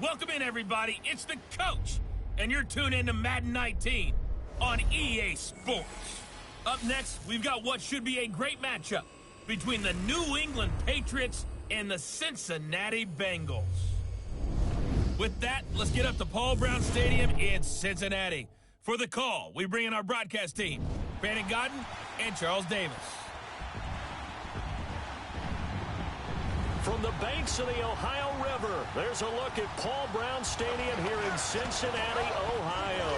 Welcome in, everybody. It's the coach, and you're tuned in to Madden 19 on EA Sports. Up next, we've got what should be a great matchup between the New England Patriots and the Cincinnati Bengals. With that, let's get up to Paul Brown Stadium in Cincinnati. For the call, we bring in our broadcast team, Brandon Godden and Charles Davis. From the banks of the Ohio River, there's a look at Paul Brown Stadium here in Cincinnati, Ohio.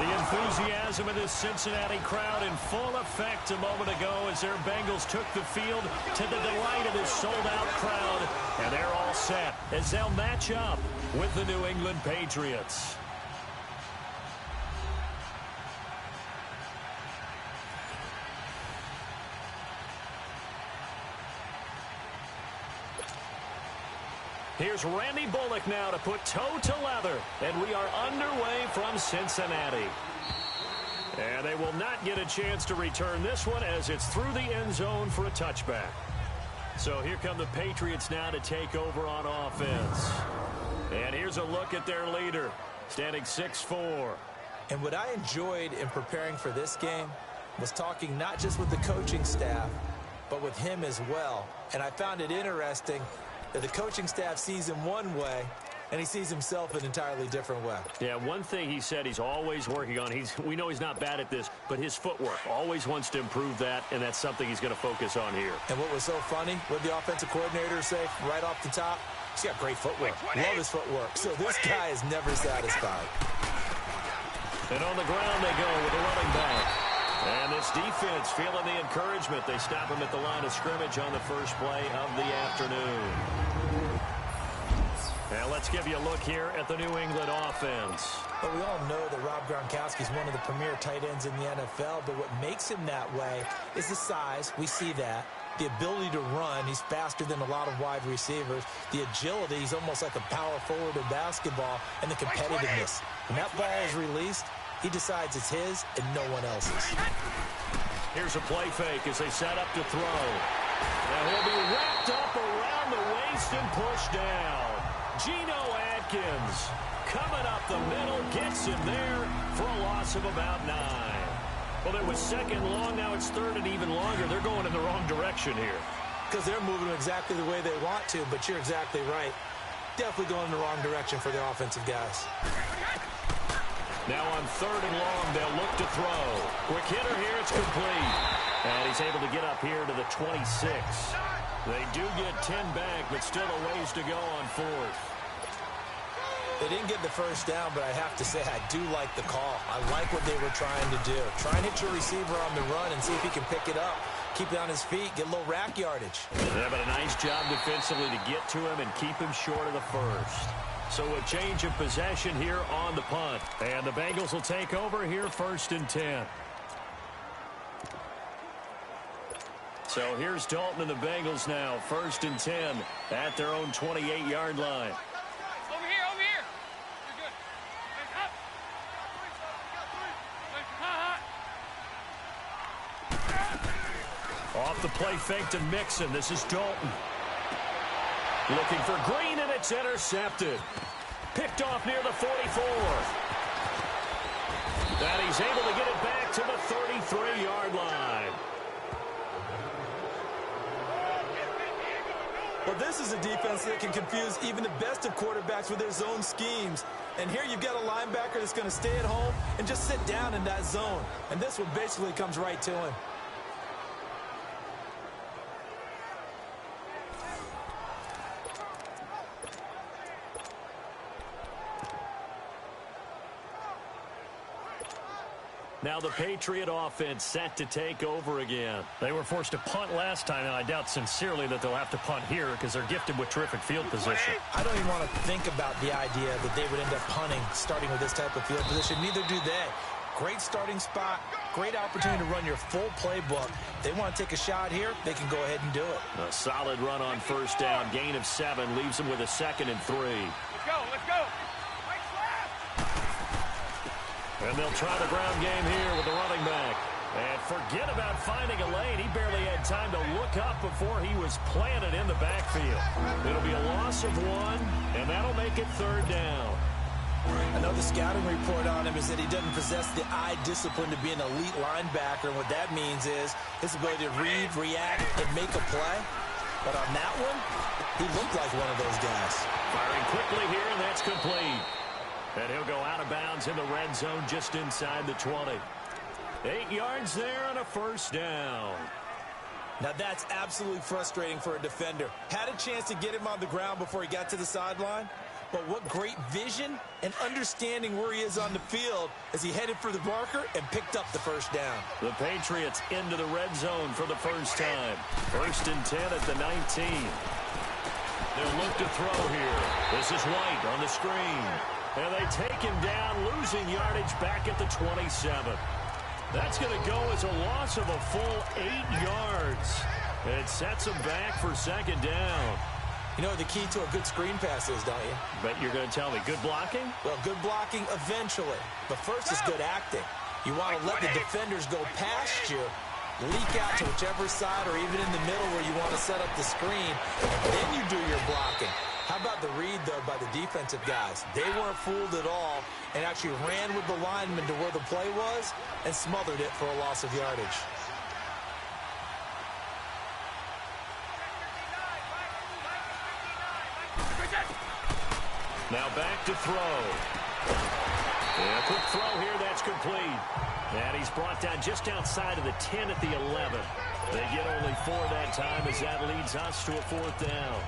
The enthusiasm of this Cincinnati crowd in full effect a moment ago as their Bengals took the field to the delight of this sold-out crowd. And they're all set as they'll match up with the New England Patriots. Here's Randy Bullock now to put toe to leather, and we are underway from Cincinnati. And they will not get a chance to return this one as it's through the end zone for a touchback. So here come the Patriots now to take over on offense. And here's a look at their leader, standing 6'4". And what I enjoyed in preparing for this game was talking not just with the coaching staff, but with him as well. And I found it interesting that the coaching staff sees him one way, and he sees himself an entirely different way. Yeah, one thing he said he's always working on, we know he's not bad at this, but his footwork, always wants to improve that, and that's something he's going to focus on here. And what was so funny, what the offensive coordinator say right off the top, he's got great footwork. Love his footwork. So this guy is never satisfied. And on the ground they go with a running back. And this defense feeling the encouragement. They stop him at the line of scrimmage on the first play of the afternoon. Now let's give you a look here at the New England offense. Well, we all know that Rob Gronkowski is one of the premier tight ends in the NFL, but what makes him that way is the size. We see that. The ability to run. He's faster than a lot of wide receivers. The agility. He's almost like a power forward in basketball. And the competitiveness. When that ball is released, he decides it's his and no one else's. Here's a play fake as they set up to throw. Now he'll be wrapped up around the waist and pushed down. Geno Atkins coming up the middle, gets him there for a loss of about 9. Well, it was second long, now it's third and even longer. They're going in the wrong direction here. Because they're moving exactly the way they want to, but you're exactly right. Definitely going in the wrong direction for the offensive guys. Now on third and long, they'll look to throw. Quick hitter here, it's complete. And he's able to get up here to the 26. They do get 10 back, but still a ways to go on fourth. They didn't get the first down, but I have to say I do like the call. I like what they were trying to do. Try and hit your receiver on the run and see if he can pick it up. Keep it on his feet, get a little rack yardage. Yeah, but a nice job defensively to get to him and keep him short of the first. So a change of possession here on the punt. And the Bengals will take over here first and 10. So here's Dalton and the Bengals now. First and 10 at their own 28-yard line. Over here, over here. You're good. Off the play fake to Mixon. This is Dalton. Looking for Green, and it's intercepted. Picked off near the 44. And he's able to get it back to the 33-yard line. Well, this is a defense that can confuse even the best of quarterbacks with their zone schemes. And here you've got a linebacker that's going to stay at home and just sit down in that zone. And this one basically comes right to him. Now the Patriot offense set to take over again. They were forced to punt last time, and I doubt sincerely that they'll have to punt here because they're gifted with terrific field position. I don't even want to think about the idea that they would end up punting starting with this type of field position. Neither do they. Great starting spot, great opportunity to run your full playbook. They want to take a shot here, they can go ahead and do it. A solid run on first down, gain of 7, leaves them with a 2nd and 3. Let's go, let's go. And they'll try the ground game here with the running back. And forget about finding a lane. He barely had time to look up before he was planted in the backfield. It'll be a loss of 1, and that'll make it 3rd down. Another scouting report on him is that he doesn't possess the eye discipline to be an elite linebacker. And what that means is his ability to read, react, and make a play. But on that one, he looked like one of those guys. Firing quickly here, and that's complete. And he'll go out of bounds in the red zone just inside the 20. 8 yards there on a 1st down. Now that's absolutely frustrating for a defender. Had a chance to get him on the ground before he got to the sideline. But what great vision and understanding where he is on the field as he headed for the marker and picked up the 1st down. The Patriots into the red zone for the first time. 1st and 10 at the 19. They'll look to throw here. This is White on the screen. And they take him down, losing yardage back at the 27. That's going to go as a loss of a full 8 yards. And it sets him back for 2nd down. You know what the key to a good screen pass is, don't you? Bet you're going to tell me good blocking? Well, good blocking eventually. But first is good acting. You want to let the defenders go past you, leak out to whichever side or even in the middle where you want to set up the screen, and then you do your blocking. How about the read, though, by the defensive guys? They weren't fooled at all and actually ran with the lineman to where the play was and smothered it for a loss of yardage. Now back to throw. And a quick throw here, that's complete. And he's brought down just outside of the 10 at the 11. They get only 4 that time as that leads us to a 4th down.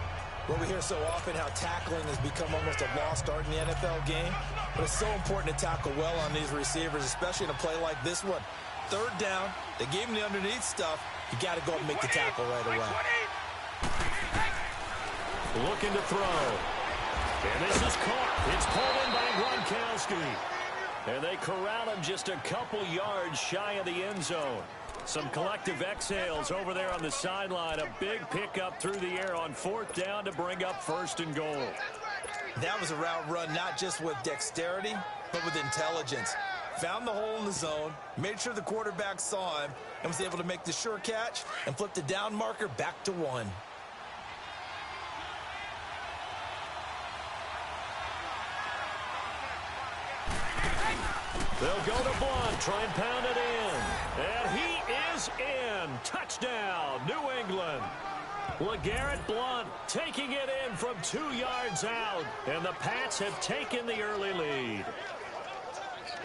Well, we hear so often how tackling has become almost a lost art in the NFL game. But it's so important to tackle well on these receivers, especially in a play like this one. 3rd down, they gave him the underneath stuff. You got to go up and make the tackle right away. Looking to throw. And this is caught. It's pulled in by Gronkowski. And they corral him just a couple yards shy of the end zone. Some collective exhales over there on the sideline. A big pickup through the air on 4th down to bring up 1st and goal. That was a route run not just with dexterity, but with intelligence. Found the hole in the zone, made sure the quarterback saw him, and was able to make the sure catch and flip the down marker back to 1. They'll go to Blunt, try and pound it in. And he is in. Touchdown, New England. LeGarrette Blunt taking it in from 2 yards out. And the Pats have taken the early lead.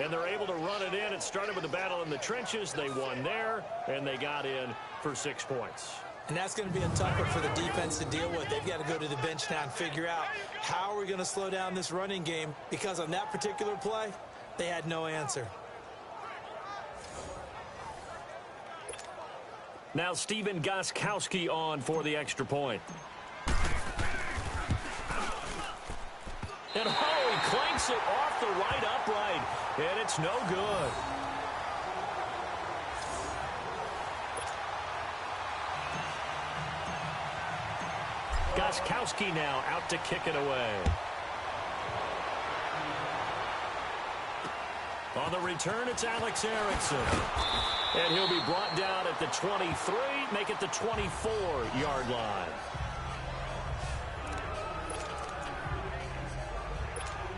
And they're able to run it in. It started with the battle in the trenches. They won there, and they got in for 6 points. And that's going to be a tough one for the defense to deal with. They've got to go to the bench now and figure out how are we going to slow down this running game, because on that particular play, they had no answer. Now Stephen Gostkowski on for the extra point. And he clanks it off the right upright, and it's no good. Gostkowski now out to kick it away. On the return, it's Alex Erickson. And he'll be brought down at the 23, make it the 24-yard line.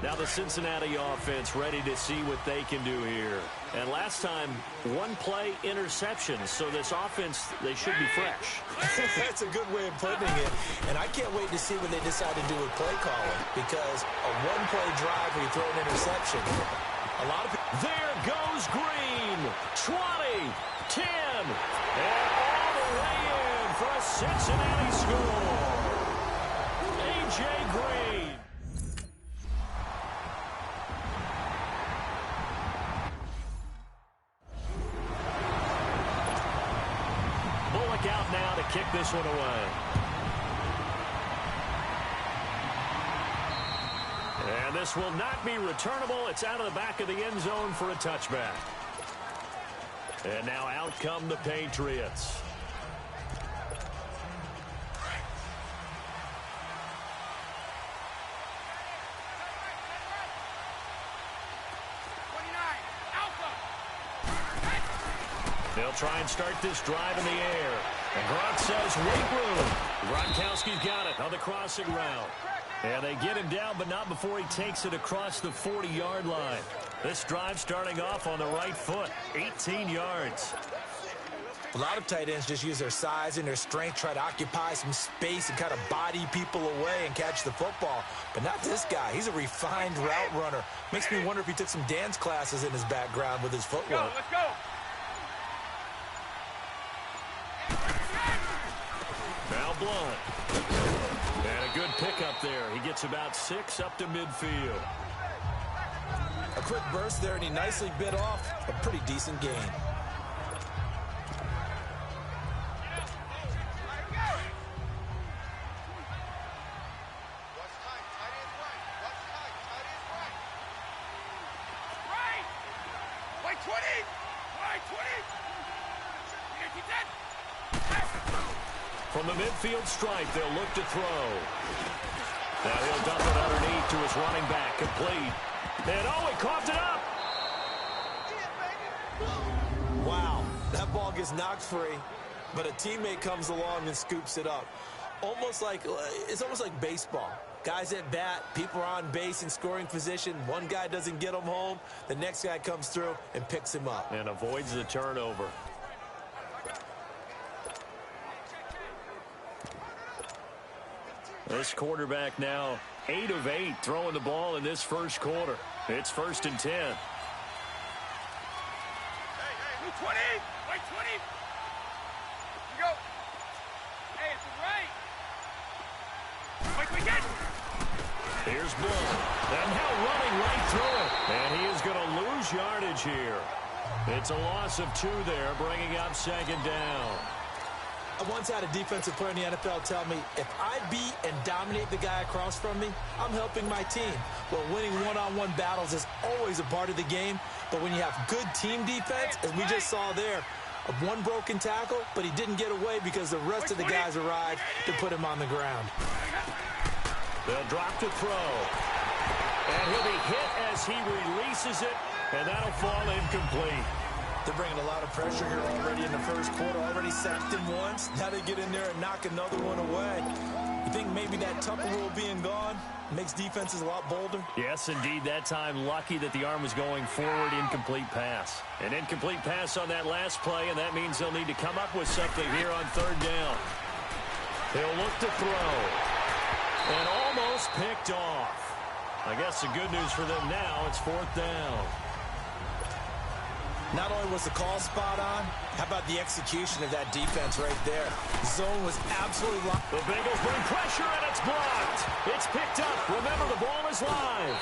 Now the Cincinnati offense ready to see what they can do here. And last time, 1-play interception. So this offense, they should be fresh. That's a good way of putting it. And I can't wait to see what they decide to do with play calling, because a 1-play drive where you throw an interception, a lot of people... There goes Green. 20, 10, and all the way in for a Cincinnati score. A.J. Green. Bullock out now to kick this one away. And this will not be returnable. It's out of the back of the end zone for a touchback. And now out come the Patriots. They'll try and start this drive in the air. And Gronk says, wait room. Gronkowski's got it on the crossing route. And they get him down, but not before he takes it across the 40-yard line. This drive starting off on the right foot, 18 yards. A lot of tight ends just use their size and their strength, try to occupy some space and kind of body people away and catch the football. But not this guy. He's a refined route runner. Makes me wonder if he took some dance classes in his background with his footwork. Let's go. Now Blunt. And a good pickup there. He gets about 6 up to midfield. A quick burst there, and he nicely bit off a pretty decent gain. From the midfield stripe, they'll look to throw. Now he'll dump it underneath to his running back, complete. And oh, he coughed it up. Wow, that ball gets knocked free, but a teammate comes along and scoops it up. It's almost like baseball. Guys at bat, people are on base in scoring position. One guy doesn't get him home. The next guy comes through and picks him up. And avoids the turnover. This quarterback now 8 of 8 throwing the ball in this first quarter. It's 1st and 10. Hey, 20. Wait, 20. Here we go. Hey, it's right. Wait, we get. Here's Blunt. And now running right through it. And he is going to lose yardage here. It's a loss of 2 there, bringing up 2nd down. I once had a defensive player in the NFL tell me, if I beat and dominate the guy across from me, I'm helping my team. Well, winning one-on-one battles is always a part of the game, but when you have good team defense, as we just saw there, one broken tackle, but he didn't get away because the rest of the guys arrived to put him on the ground. They'll drop to throw. And he'll be hit as he releases it, and that'll fall incomplete. They're bringing a lot of pressure here already in the first quarter. Already sacked him once. Now they get in there and knock another one away. You think maybe that Tucker rule being gone makes defenses a lot bolder? Yes, indeed. That time, lucky that the arm was going forward. Incomplete pass. An incomplete pass on that last play, and that means they'll need to come up with something here on 3rd down. He'll look to throw. And almost picked off. I guess the good news for them now, it's 4th down. Not only was the call spot on, how about the execution of that defense right there? The zone was absolutely locked. The Bengals bring pressure, and it's blocked. It's picked up. Remember, the ball is live.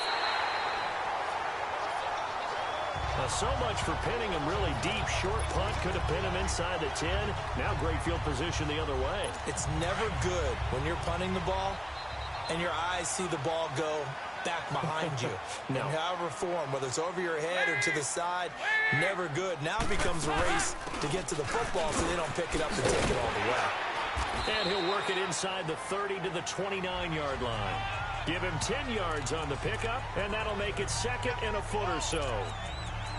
So much for pinning him really deep. Short punt could have pinned him inside the 10. Now great field position the other way. It's never good when you're punting the ball and your eyes see the ball go back behind you. No. In however form, whether it's over your head or to the side, never good. Now it becomes a race to get to the football so they don't pick it up and take it all the way. And he'll work it inside the 30 to the 29-yard line. Give him 10 yards on the pickup, and that'll make it 2nd and a foot or so.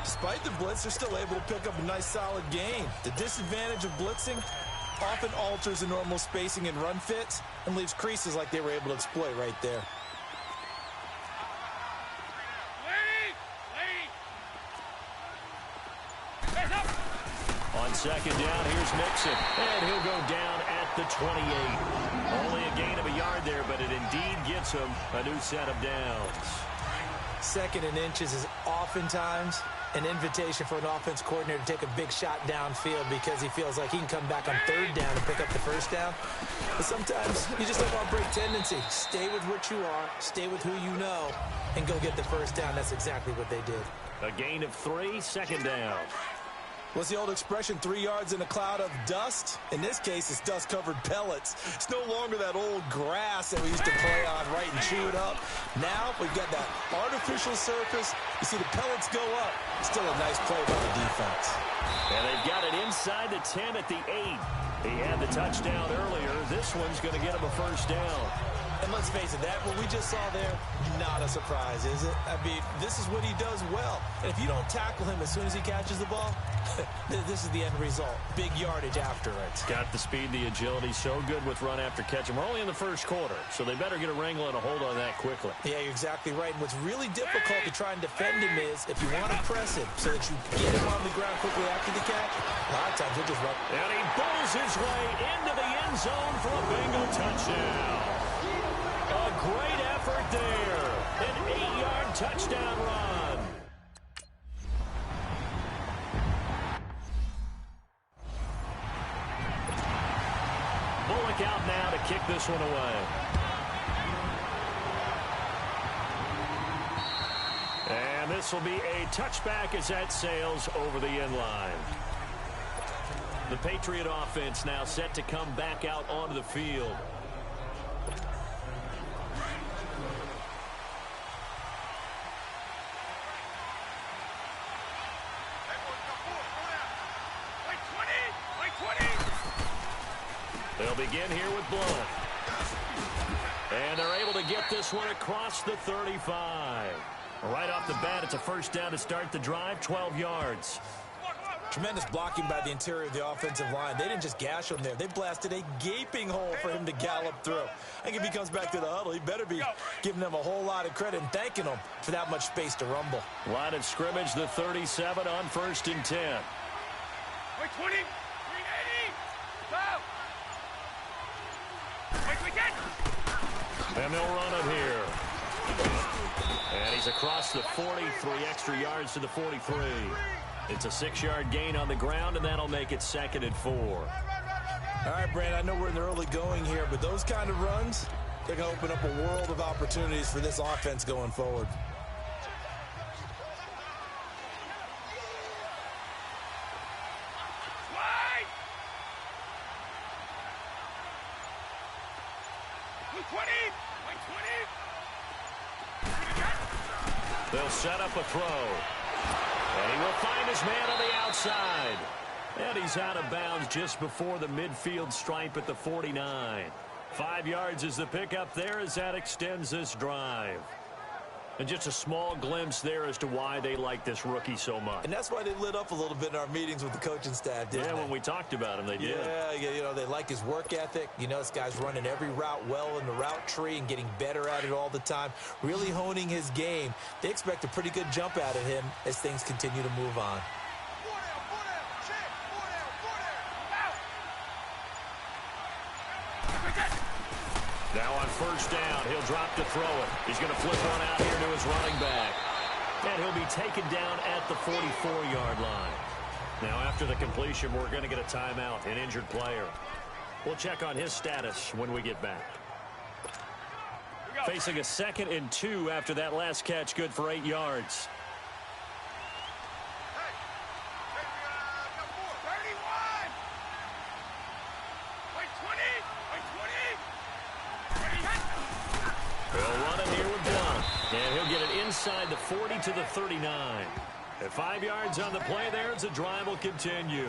Despite the blitz, they're still able to pick up a nice solid gain. The disadvantage of blitzing often alters the normal spacing and run fits and leaves creases like they were able to exploit right there. On 2nd down, here's Mixon, and he'll go down at the 28. Only a gain of a yard there, but it indeed gets him a new set of downs. 2nd and inches is oftentimes an invitation for an offense coordinator to take a big shot downfield because he feels like he can come back on 3rd down and pick up the 1st down. But sometimes you just have a break tendency. Stay with what you are, stay with who you know, and go get the 1st down. That's exactly what they did. A gain of 3, 2nd down. What's the old expression, 3 yards in a cloud of dust? In this case, it's dust-covered pellets. It's no longer that old grass that we used to play on, right, and chew it up. Now we've got that artificial surface. You see the pellets go up. Still a nice play by the defense. And they've got it inside the 10 at the 8. He had the touchdown earlier. This one's going to get him a 1st down. And let's face it, what we just saw there, not a surprise, is it? I mean, this is what he does well. And if you don't tackle him as soon as he catches the ball, this is the end result. Big yardage after it. Got the speed, the agility, so good with run after catch. And we're only in the first quarter, so they better get a wrangle and a hold on that quickly. Yeah, you're exactly right. And what's really difficult to try and defend him is if you want to press him so that you get him on the ground quickly after the catch, a lot of times he'll just run. And he bulls his way into the end zone for a Bengal touchdown. A great effort there. An 8-yard touchdown run. Bullock out now to kick this one away. And this will be a touchback as that sails over the end line. The Patriot offense now set to come back out onto the field. They'll begin here with Blunt. And they're able to get this one across the 35. Right off the bat, it's a first down to start the drive, 12 yards. Tremendous blocking by the interior of the offensive line. They didn't just gash him there. They blasted a gaping hole for him to gallop through. I think if he comes back to the huddle, he better be giving them a whole lot of credit and thanking them for that much space to rumble. Line of scrimmage, the 37 on 1st and 10. Wait, 20, 380, go! And they'll run it here. And he's across the 40, 3 extra yards to the 43. It's a 6-yard gain on the ground, and that'll make it 2nd and 4. All right, Brandon, I know we're in the early going here, but those kind of runs, they're going to open up a world of opportunities for this offense going forward. They'll set up a throw. And he will find his man on the outside. And he's out of bounds just before the midfield stripe at the 49. 5 yards is the pickup there as that extends this drive. And just a small glimpse there as to why they like this rookie so much. And that's why they lit up a little bit in our meetings with the coaching staff, didn't they? When we talked about him, they did. Yeah, you know, they like his work ethic. You know, this guy's running every route well in the route tree and getting better at it all the time, really honing his game. They expect a pretty good jump out of him as things continue to move on. Now on 1st down, he'll drop to throw it. He's going to flip one out here to his running back. And he'll be taken down at the 44-yard line. Now after the completion, we're going to get a timeout, an injured player. We'll check on his status when we get back. Facing a 2nd and 2 after that last catch, good for 8 yards. And he'll get it inside the 40 to the 39. At 5 yards on the play there, the drive will continue.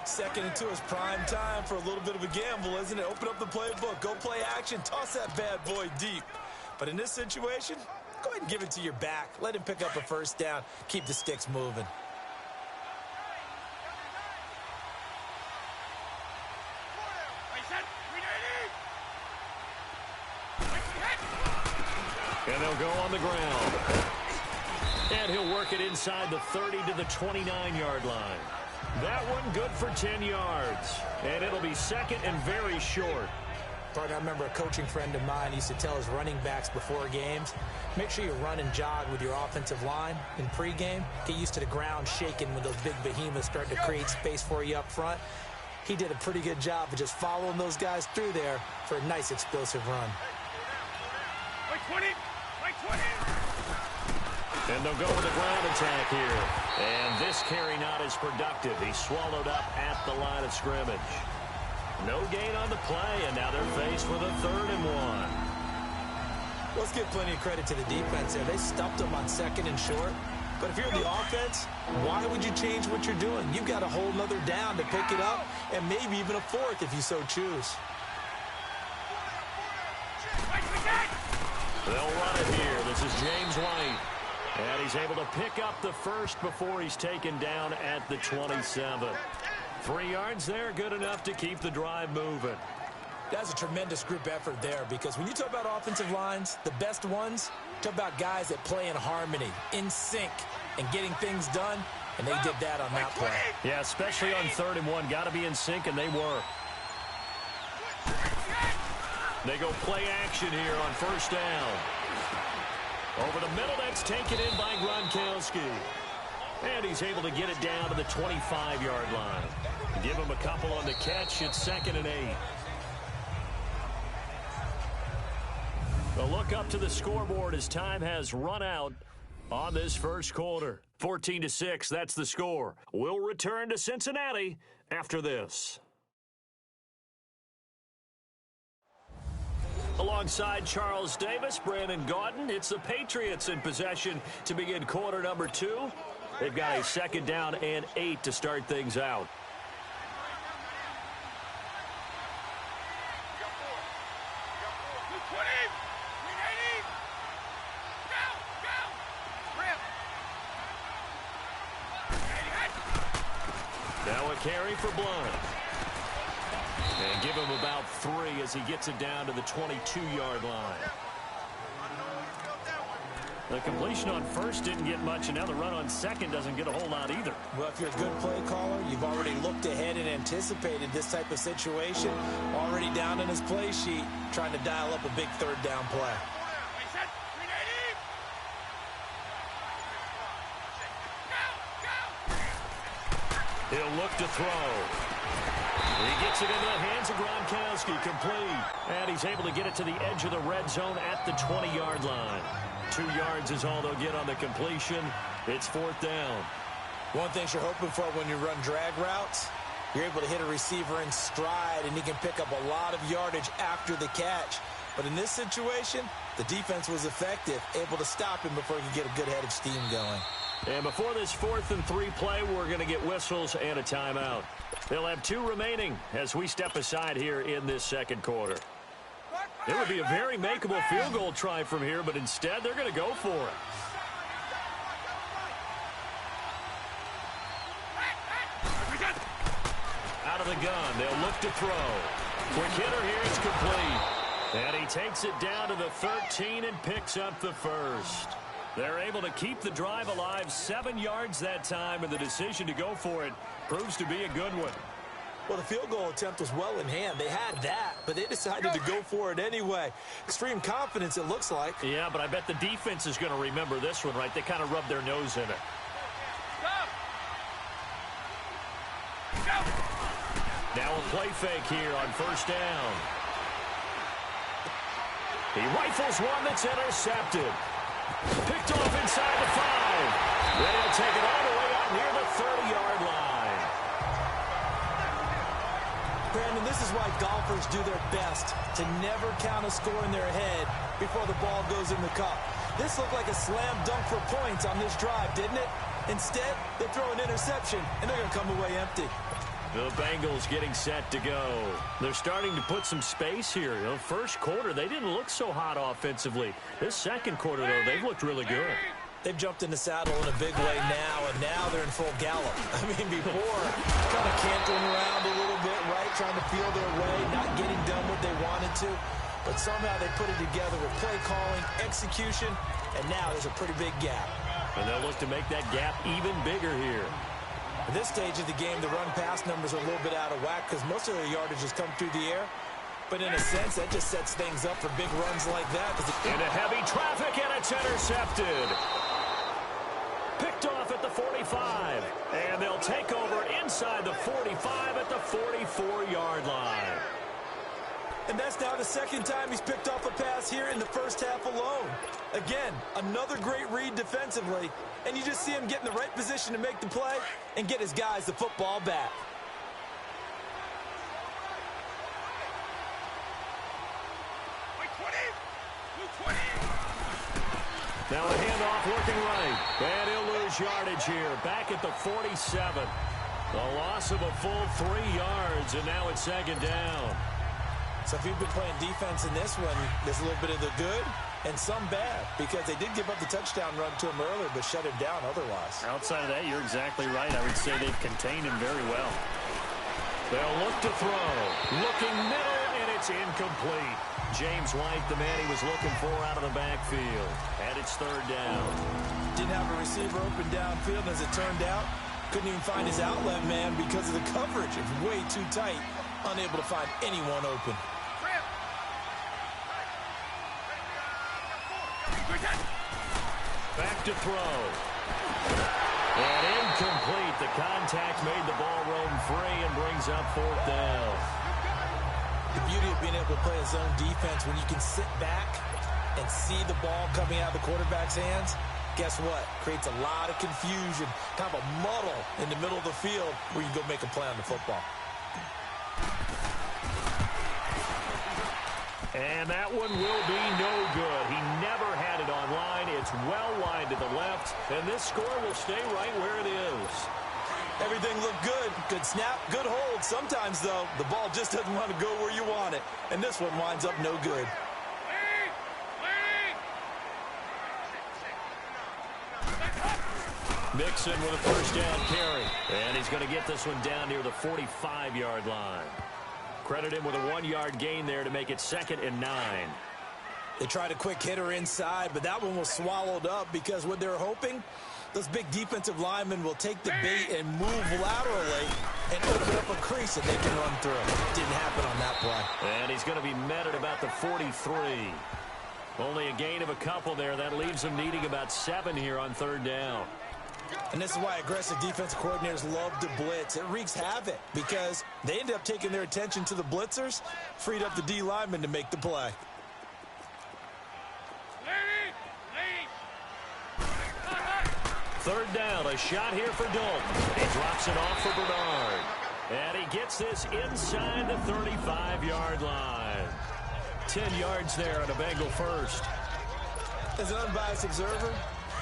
2nd and 2 is prime time for a little bit of a gamble, isn't it? Open up the playbook, go play action, toss that bad boy deep. But in this situation, go ahead and give it to your back. Let him pick up a 1st down, keep the sticks moving. And they'll go on the ground. And he'll work it inside the 30 to the 29-yard line. That one good for 10 yards. And it'll be 2nd and very short. Partner, I remember a coaching friend of mine used to tell his running backs before games, make sure you run and jog with your offensive line in pregame. Get used to the ground shaking when those big behemoths start to create space for you up front. He did a pretty good job of just following those guys through there for a nice explosive run. 20. And they'll go with a ground attack here. And this carry not as productive. He's swallowed up at the line of scrimmage. No gain on the play, and now they're faced with a 3rd and 1. Let's give plenty of credit to the defense there. They stumped them on 2nd and short. But if you're the offense, why would you change what you're doing? You've got a whole nother down to pick it up, and maybe even a 4th if you so choose. They'll run it here. This is James White. And he's able to pick up the first before he's taken down at the 27. 3 yards there, good enough to keep the drive moving. That's a tremendous group effort there, because when you talk about offensive lines, the best ones, talk about guys that play in harmony, in sync, and getting things done, and they did that on that play. Yeah, especially on 3rd and 1. Got to be in sync, and they were. They go play action here on 1st down. Over the middle, that's taken in by Gronkowski. And he's able to get it down to the 25-yard line. Give him a couple on the catch. It's 2nd and 8. A look up to the scoreboard as time has run out on this first quarter. 14-6, that's the score. We'll return to Cincinnati after this. Alongside Charles Davis, Brandon Gaudin, it's the Patriots in possession to begin quarter number 2. They've got a 2nd down and 8 to start things out. Now a carry for Blunt. And give him about 3 as he gets it down to the 22-yard line. The completion on 1st didn't get much, and now the run on 2nd doesn't get a whole lot either. Well, if you're a good play caller, you've already looked ahead and anticipated this type of situation. Already down in his play sheet, trying to dial up a big 3rd down play. He'll look to throw. He gets it into the hands of Gronkowski, complete. And he's able to get it to the edge of the red zone at the 20-yard line. 2 yards is all they'll get on the completion. It's 4th down. One thing you're hoping for when you run drag routes, you're able to hit a receiver in stride, and he can pick up a lot of yardage after the catch. But in this situation, the defense was effective, able to stop him before he could get a good head of steam going. And before this 4th and 3 play, we're going to get whistles and a timeout. They'll have 2 remaining as we step aside here in this 2nd quarter. It would be a very makeable field goal try from here, but instead they're going to go for it. Out of the gun, they'll look to throw. Quick hitter here, it's complete. And he takes it down to the 13 and picks up the first. They're able to keep the drive alive, 7 yards that time, and the decision to go for it proves to be a good one. Well, the field goal attempt was well in hand. They had that, but they decided to go for it anyway. Extreme confidence, it looks like. Yeah, but I bet the defense is going to remember this one, right? They kind of rubbed their nose in it. Now a play fake here on 1st down. He rifles one that's intercepted. Picked off inside the 5. Then he'll take it all the way out near the 30-yard line. Brandon, this is why golfers do their best to never count a score in their head before the ball goes in the cup. This looked like a slam dunk for points on this drive, didn't it? Instead, they throw an interception, and they're going to come away empty. The Bengals getting set to go. They're starting to put some space here. You know, 1st quarter, they didn't look so hot offensively. This 2nd quarter, though, they've looked really good. They've jumped in the saddle in a big way now, and now they're in full gallop. I mean, before, kind of cantering around a little bit, right? Trying to feel their way, not getting done what they wanted to. But somehow they put it together with play calling, execution, and now there's a pretty big gap. And they'll look to make that gap even bigger here. At this stage of the game, the run-pass numbers are a little bit out of whack because most of their yardage has come through the air. But in a sense, that just sets things up for big runs like that. Into heavy traffic, and it's intercepted. Picked off at the 45. And they'll take over inside the 45 at the 44-yard line. And that's now the 2nd time he's picked off a pass here in the 1st half alone. Again, another great read defensively. And you just see him get in the right position to make the play and get his guys the football back. Now a handoff working right. And he'll lose yardage here. Back at the 47. A loss of a full 3 yards, and now it's 2nd down. So if you've been playing defense in this one, there's a little bit of the good and some bad, because they did give up the touchdown run to him earlier, but shut him down otherwise. Outside of that, you're exactly right. I would say they've contained him very well. They'll look to throw. Looking middle, and it's incomplete. James White, the man he was looking for out of the backfield. And it's third down. Didn't have a receiver open downfield, and as it turned out, couldn't even find his outlet man because of the coverage. It's way too tight, unable to find anyone open. Back to throw. And incomplete. The contact made the ball roam free and brings up fourth down. The beauty of being able to play a zone defense when you can sit back and see the ball coming out of the quarterback's hands, guess what? Creates a lot of confusion, kind of a muddle in the middle of the field where you go make a play on the football. And that one will be no good. He never had it on line. It's well wide to the left, and this score will stay right where it is. Everything looked good. Good snap, good hold. Sometimes, though, the ball just doesn't want to go where you want it. And this one winds up no good. Mixon with a first down carry. And he's going to get this one down near the 45-yard line. Credit him with a 1-yard gain there to make it 2nd and 9. They tried a quick hitter inside, but that one was swallowed up because what they're hoping, those big defensive linemen will take the bait and move laterally and open up a crease that they can run through. Didn't happen on that play. And he's going to be met at about the 43. Only a gain of a couple there. That leaves them needing about 7 here on third down. And this is why aggressive defensive coordinators love to blitz. It wreaks havoc because they end up taking their attention to the blitzers, freed up the D lineman to make the play. Third down, a shot here for Dalton. He drops it off for Bernard. And he gets this inside the 35-yard line. 10 yards there on a Bengal first. As an unbiased observer,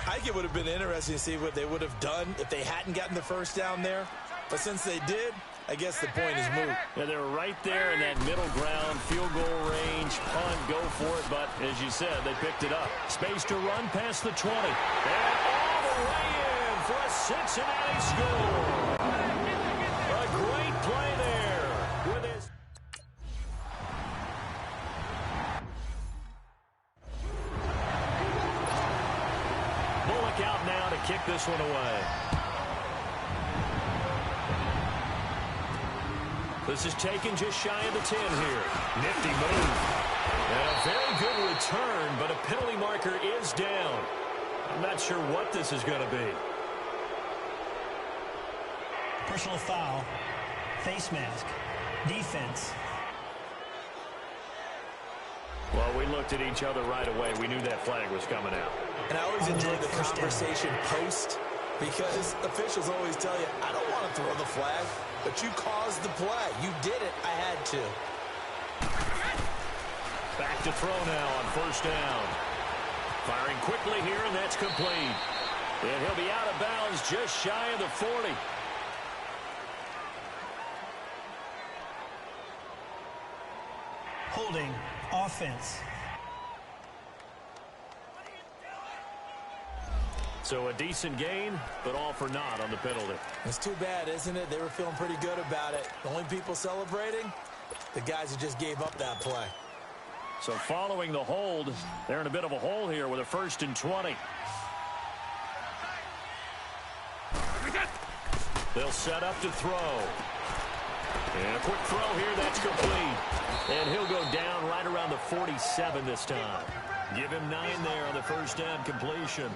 I think it would have been interesting to see what they would have done if they hadn't gotten the first down there. But since they did, I guess the point is moot. Yeah, they were right there in that middle ground, field goal range, punt, go for it. But as you said, they picked it up. Space to run past the 20. And all the way in for a Cincinnati score. A great play there with his... Bullock out now to kick this one away. This is taken just shy of the 10 here. Nifty move. And a very good return, but a penalty marker is down. I'm not sure what this is going to be. Personal foul, face mask, defense. Well, we looked at each other right away. We knew that flag was coming out. And I always enjoy the conversation post because officials always tell you, I don't want to throw the flag, but you caused the play. You did it. I had to. Back to throw now on first down. Firing quickly here, and that's complete. And he'll be out of bounds just shy of the 40. Holding, offense. So a decent gain, but all for naught on the penalty. It's too bad, isn't it? They were feeling pretty good about it. The only people celebrating, the guys who just gave up that play. So following the hold, they're in a bit of a hole here with a 1st and 20. They'll set up to throw. And a quick throw here, that's complete. And he'll go down right around the 47 this time. Give him 9 there on the first down completion.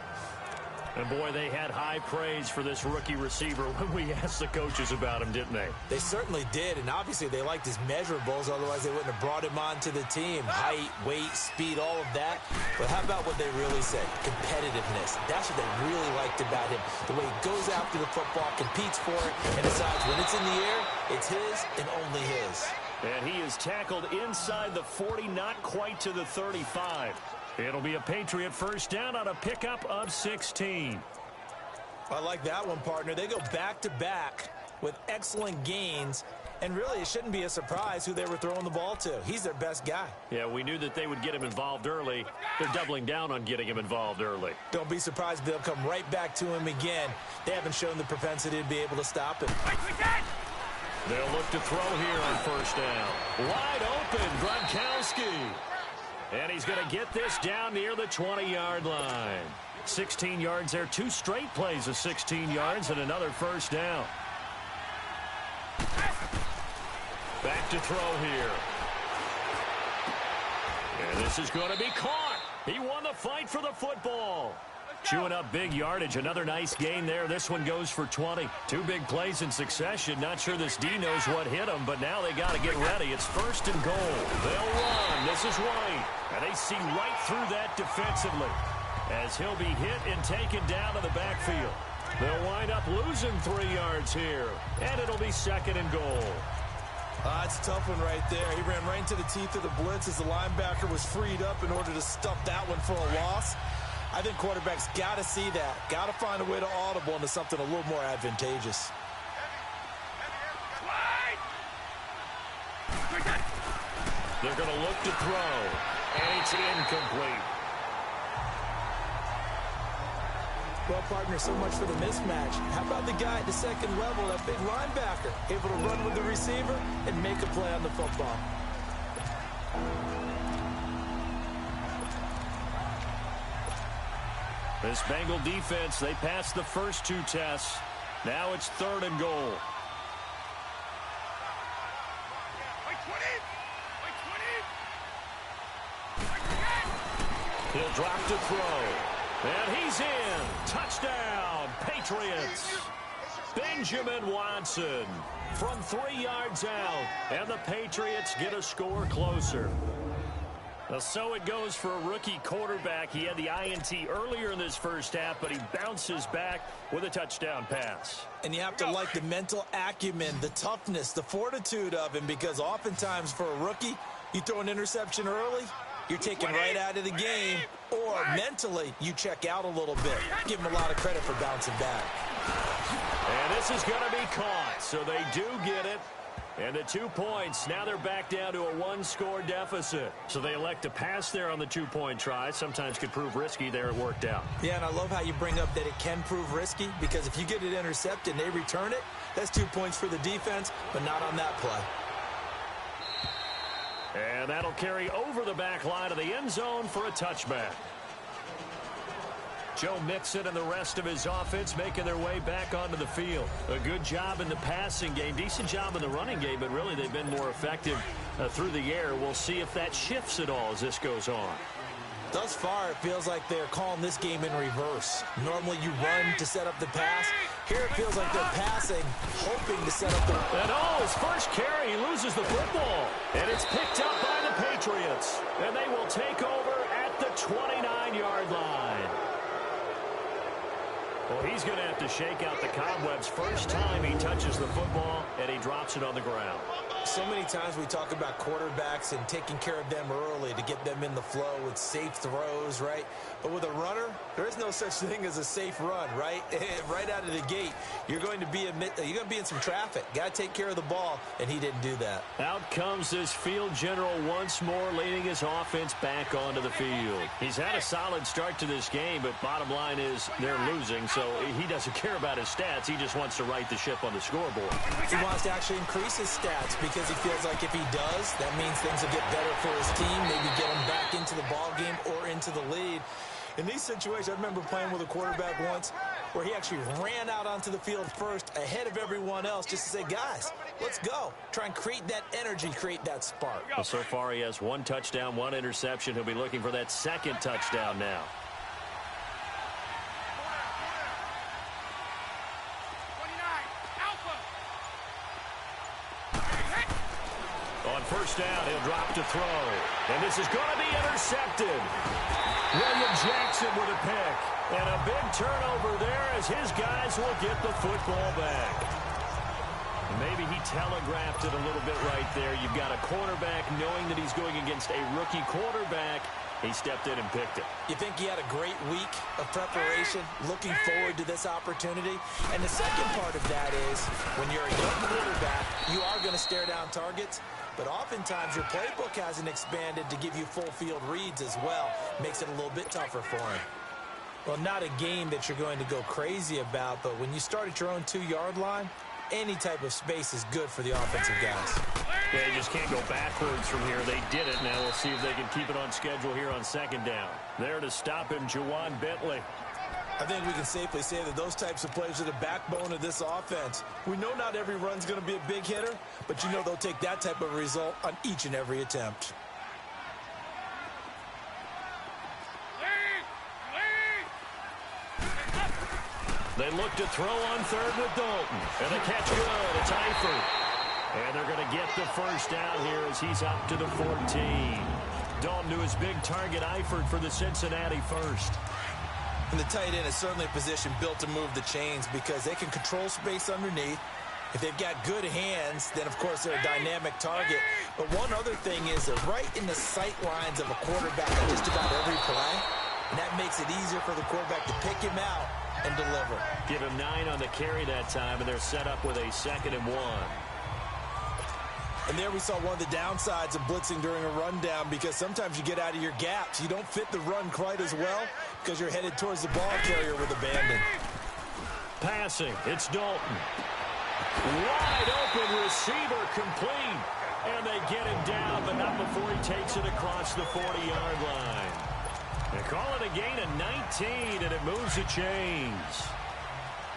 And, boy, they had high praise for this rookie receiver when we asked the coaches about him, didn't they? They certainly did, and obviously they liked his measurables, otherwise they wouldn't have brought him onto the team. Height, weight, speed, all of that. But how about what they really said? Competitiveness. That's what they really liked about him. The way he goes after the football, competes for it, and decides when it's in the air, it's his and only his. And he is tackled inside the 40, not quite to the 35. It'll be a Patriot first down on a pickup of 16. I like that one, partner. They go back-to-back with excellent gains, And really, it shouldn't be a surprise who they were throwing the ball to. He's their best guy. Yeah, we knew that they would get him involved early. They're doubling down on getting him involved early. Don't be surprised if they'll come right back to him again. They haven't shown the propensity to be able to stop him. They'll look to throw here on first down. Wide open, Gronkowski. And he's going to get this down near the 20-yard line. 16 yards there, 2 straight plays of 16 yards and another first down. Back to throw here. And this is going to be caught. He won the fight for the football. Chewing up big yardage. Another nice gain there. This one goes for 20. 2 big plays in succession. Not sure this D knows what hit him, but now they got to get ready. It's first and goal. They'll run. This is White. And they see right through that defensively as he'll be hit and taken down to the backfield. They'll wind up losing 3 yards here, and it'll be second and goal. It's a tough one right there. He ran right into the teeth of the blitz as the linebacker was freed up in order to stuff that one for a loss. I think quarterbacks got to see that. Got to find a way to audible into something a little more advantageous. They're going to look to throw, and it's incomplete. Well, partner, so much for the mismatch. How about the guy at the second level, that big linebacker, able to run with the receiver and make a play on the football? This Bengal defense, they passed the first 2 tests. Now it's third and goal. He'll drop to throw. And he's in. Touchdown, Patriots. Benjamin Watson from 3 yards out. And the Patriots get a score closer. So it goes for a rookie quarterback. He had the INT earlier in this first half, but he bounces back with a touchdown pass. And you have to like the mental acumen, the toughness, the fortitude of him, because oftentimes for a rookie, you throw an interception early, you're taken right out of the game, or mentally you check out a little bit. Give him a lot of credit for bouncing back. And this is going to be caught, so they do get it. And the 2 points, now they're back down to a 1-score deficit. So they elect to pass there on the 2-point try. Sometimes could prove risky. There it worked out. Yeah, and I love how you bring up that it can prove risky, because if you get it intercepted and they return it, that's 2 points for the defense, but not on that play. And that'll carry over the back line of the end zone for a touchback. Joe Mixon and the rest of his offense making their way back onto the field. A good job in the passing game, decent job in the running game, but really they've been more effective through the air. We'll see if that shifts at all as this goes on. Thus far, it feels like they're calling this game in reverse. Normally you run to set up the pass. Here it feels like they're passing, hoping to set up the... And his first carry, he loses the football. And it's picked up by the Patriots. And they will take over at the 29-yard line. Well, he's going to have to shake out the cobwebs first time he touches the football, and he drops it on the ground. So many times we talk about quarterbacks and taking care of them early to get them in the flow with safe throws, right? But with a runner, there is no such thing as a safe run, right? Right out of the gate, you're going to be in some traffic. Got to take care of the ball, and he didn't do that. Out comes this field general once more, leading his offense back onto the field. He's had a solid start to this game, but bottom line is they're losing, so he doesn't care about his stats. He just wants to right the ship on the scoreboard. He wants to actually increase his stats because he feels like if he does, that means things will get better for his team, maybe get him back into the ball game or into the lead. In these situations, I remember playing with a quarterback once where he actually ran out onto the field first ahead of everyone else just to say, guys, let's go. Try and create that energy, create that spark. Well, so far he has 1 touchdown, 1 interception. He'll be looking for that second touchdown now. On first down, he'll drop to throw. And this is going to be intercepted. William Jackson with a pick. And a big turnover there as his guys will get the football back. Maybe he telegraphed it a little bit right there. You've got a quarterback knowing that he's going against a rookie quarterback. He stepped in and picked it. You think he had a great week of preparation, looking forward to this opportunity? And the second part of that is, when you're a young quarterback, you are going to stare down targets, but oftentimes your playbook hasn't expanded to give you full field reads as well. Makes it a little bit tougher for him. Well, not a game that you're going to go crazy about, but when you start at your own 2-yard line, any type of space is good for the offensive guys. Yeah, you just can't go backwards from here. They did it. Now we'll see if they can keep it on schedule here on second down. There to stop him, Juwan Bentley. I think we can safely say that those types of plays are the backbone of this offense. We know not every run's going to be a big hitter, but you know they'll take that type of result on each and every attempt. They look to throw on third with Dalton. And the catch good. It's Eifert. And they're going to get the first down here as he's up to the 14. Dalton to his big target, Eifert, for the Cincinnati first. And the tight end is certainly a position built to move the chains because they can control space underneath. If they've got good hands, then, of course, they're a dynamic target. But one other thing is they're right in the sight lines of a quarterback on just about every play. And that makes it easier for the quarterback to pick him out and deliver. Give him 9 on the carry that time, and they're set up with a 2nd and 1. And there we saw one of the downsides of blitzing during a rundown because sometimes you get out of your gaps. You don't fit the run quite as well because you're headed towards the ball carrier with abandon. Passing, it's Dalton. Wide open receiver complete. And they get him down, but not before he takes it across the 40-yard line. They call it a gain of 19, and it moves the chains.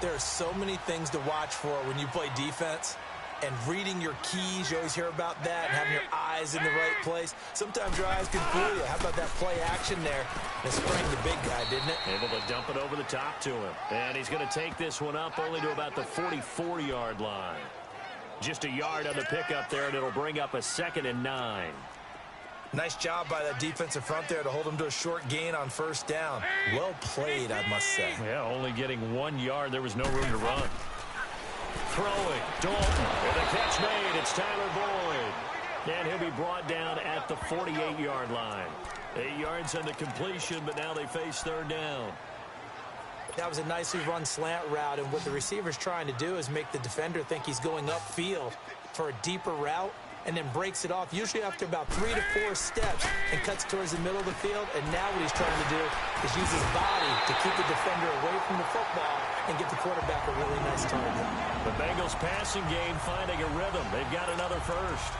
There are so many things to watch for when you play defense. And reading your keys, you always hear about that, and having your eyes in the right place. Sometimes your eyes can fool you. How about that play action there? It sprang the big guy, didn't it? Able to dump it over the top to him. And he's going to take this one up only to about the 44-yard line. Just a yard on the pickup there, and it'll bring up a 2nd and 9. Nice job by that defensive front there to hold him to a short gain on first down. Well played, I must say. Yeah, only getting 1 yard. There was no room to run. Throwing, Dalton, and the catch made. It's Tyler Boyd. And he'll be brought down at the 48-yard line. 8 yards on the completion, but now they face third down. That was a nicely run slant route, and what the receiver's trying to do is make the defender think he's going upfield for a deeper route, and then breaks it off, usually after about 3 to 4 steps, and cuts towards the middle of the field. And now what he's trying to do is use his body to keep the defender away from the football and get the quarterback a really nice target. The Bengals passing game finding a rhythm. They've got another first.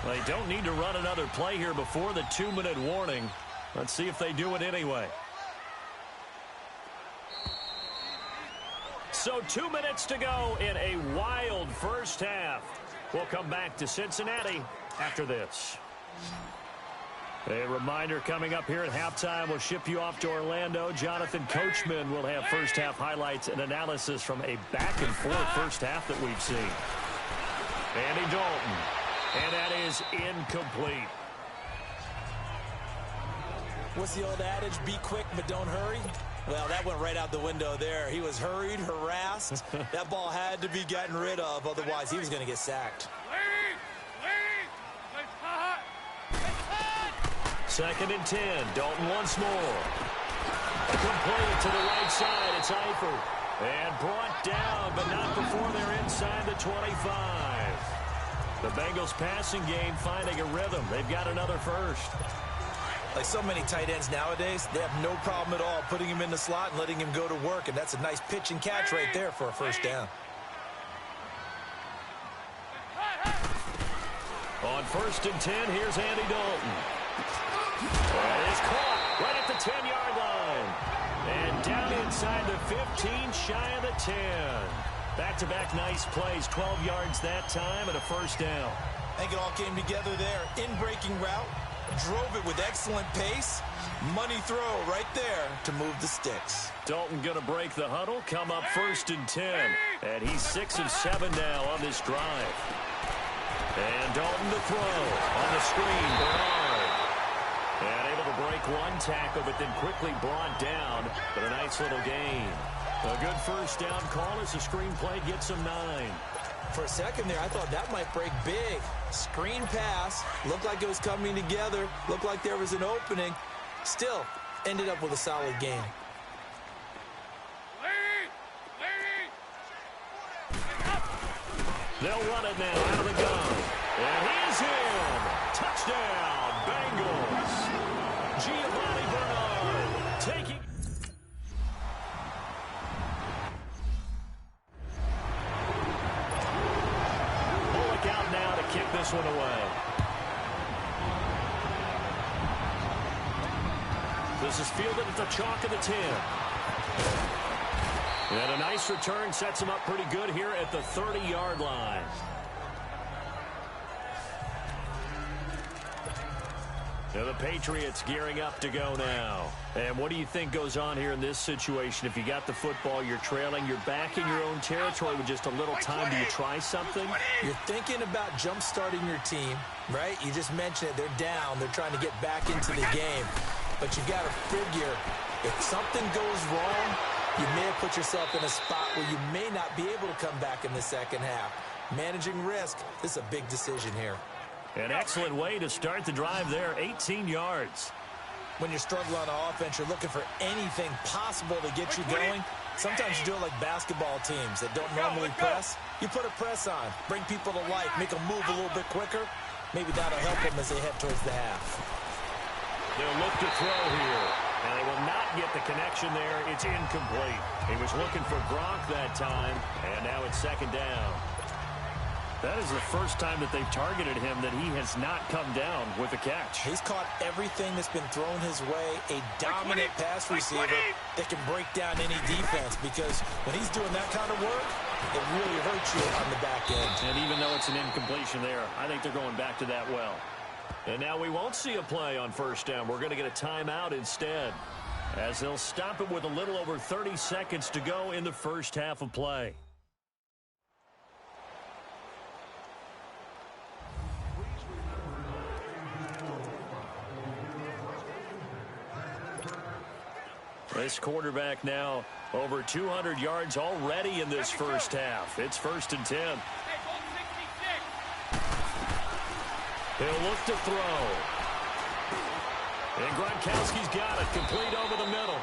They don't need to run another play here before the 2-minute warning. Let's see if they do it anyway. So 2 minutes to go in a wild first half. We'll come back to Cincinnati after this. A reminder coming up here at halftime. We'll ship you off to Orlando. Jonathan Coachman will have first half highlights and analysis from a back-and-forth first half that we've seen. Andy Dalton. And that is incomplete. What's the old adage? Be quick, but don't hurry. Well, that went right out the window there. He was hurried, harassed. That ball had to be gotten rid of. Otherwise, he was going to get sacked. 2nd and 10. Dalton once more. Complete to the right side. It's Eifert. And brought down, but not before they're inside the 25. The Bengals passing game finding a rhythm. They've got another first. Like so many tight ends nowadays, they have no problem at all putting him in the slot and letting him go to work. And that's a nice pitch and catch right there for a first down. On 1st and 10, here's Andy Dalton. And it's caught right at the 10-yard line. And down inside the 15, shy of the 10. Back-to-back nice plays, 12 yards that time, and a first down. I think it all came together there. In-breaking route, drove it with excellent pace. Money throw right there to move the sticks. Dalton going to break the huddle, come up 1st and 10. And he's 6 of 7 now on this drive. And Dalton to throw on the screen. Bernard. And able to break one tackle, but then quickly brought down. But a nice little gain. A good first down call as the screen play gets him 9. For a second there, I thought that might break big. Screen pass. Looked like it was coming together. Looked like there was an opening. Still, ended up with a solid game. They'll run it now out of the gun. And he's in. Touchdown, Bengals. Giovanni Bernard taking. Bullock out now to kick this one away. This is fielded at the chalk of the 10. And a nice return sets him up pretty good here at the 30-yard line. Now the Patriots gearing up to go now. And what do you think goes on here in this situation? If you got the football, you're trailing, you're back in your own territory with just a little time. Do you try something? You're thinking about jump-starting your team, right? You just mentioned it. They're down. They're trying to get back into the game. But you've got to figure, if something goes wrong, you may have put yourself in a spot where you may not be able to come back in the second half. Managing risk, this is a big decision here. An excellent way to start the drive there, 18 yards. When you're struggling on offense, you're looking for anything possible to get you going. Sometimes you do it like basketball teams that don't normally press. You put a press on, bring people to life, make them move a little bit quicker. Maybe that'll help them as they head towards the half. They'll look to throw here. And they will not get the connection there. It's incomplete. He was looking for Gronk that time, and now it's second down. That is the first time that they've targeted him that he has not come down with a catch. He's caught everything that's been thrown his way. A dominant pass receiver that can break down any defense, because when he's doing that kind of work, it really hurts you on the back end. And even though it's an incompletion there, I think they're going back to that well. And now we won't see a play on first down. We're going to get a timeout instead, as they'll stop it with a little over 30 seconds to go in the first half of play. This quarterback now over 200 yards already in this first half. It's 1st and 10. He'll look to throw. And Gronkowski's got it, complete over the middle.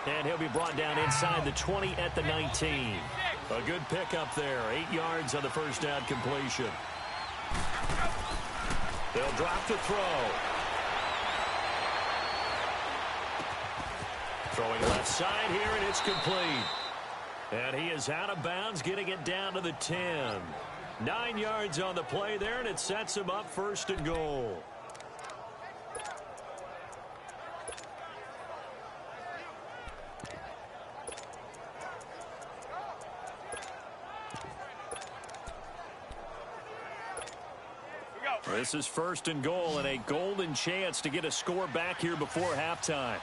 And he'll be brought down inside the 20 at the 19. A good pickup there, 8 yards on the first down completion. They'll drop to throw. Throwing left side here, and it's complete. And he is out of bounds, getting it down to the 10. 9 yards on the play there, and it sets him up 1st and goal. This is 1st and goal, and a golden chance to get a score back here before halftime.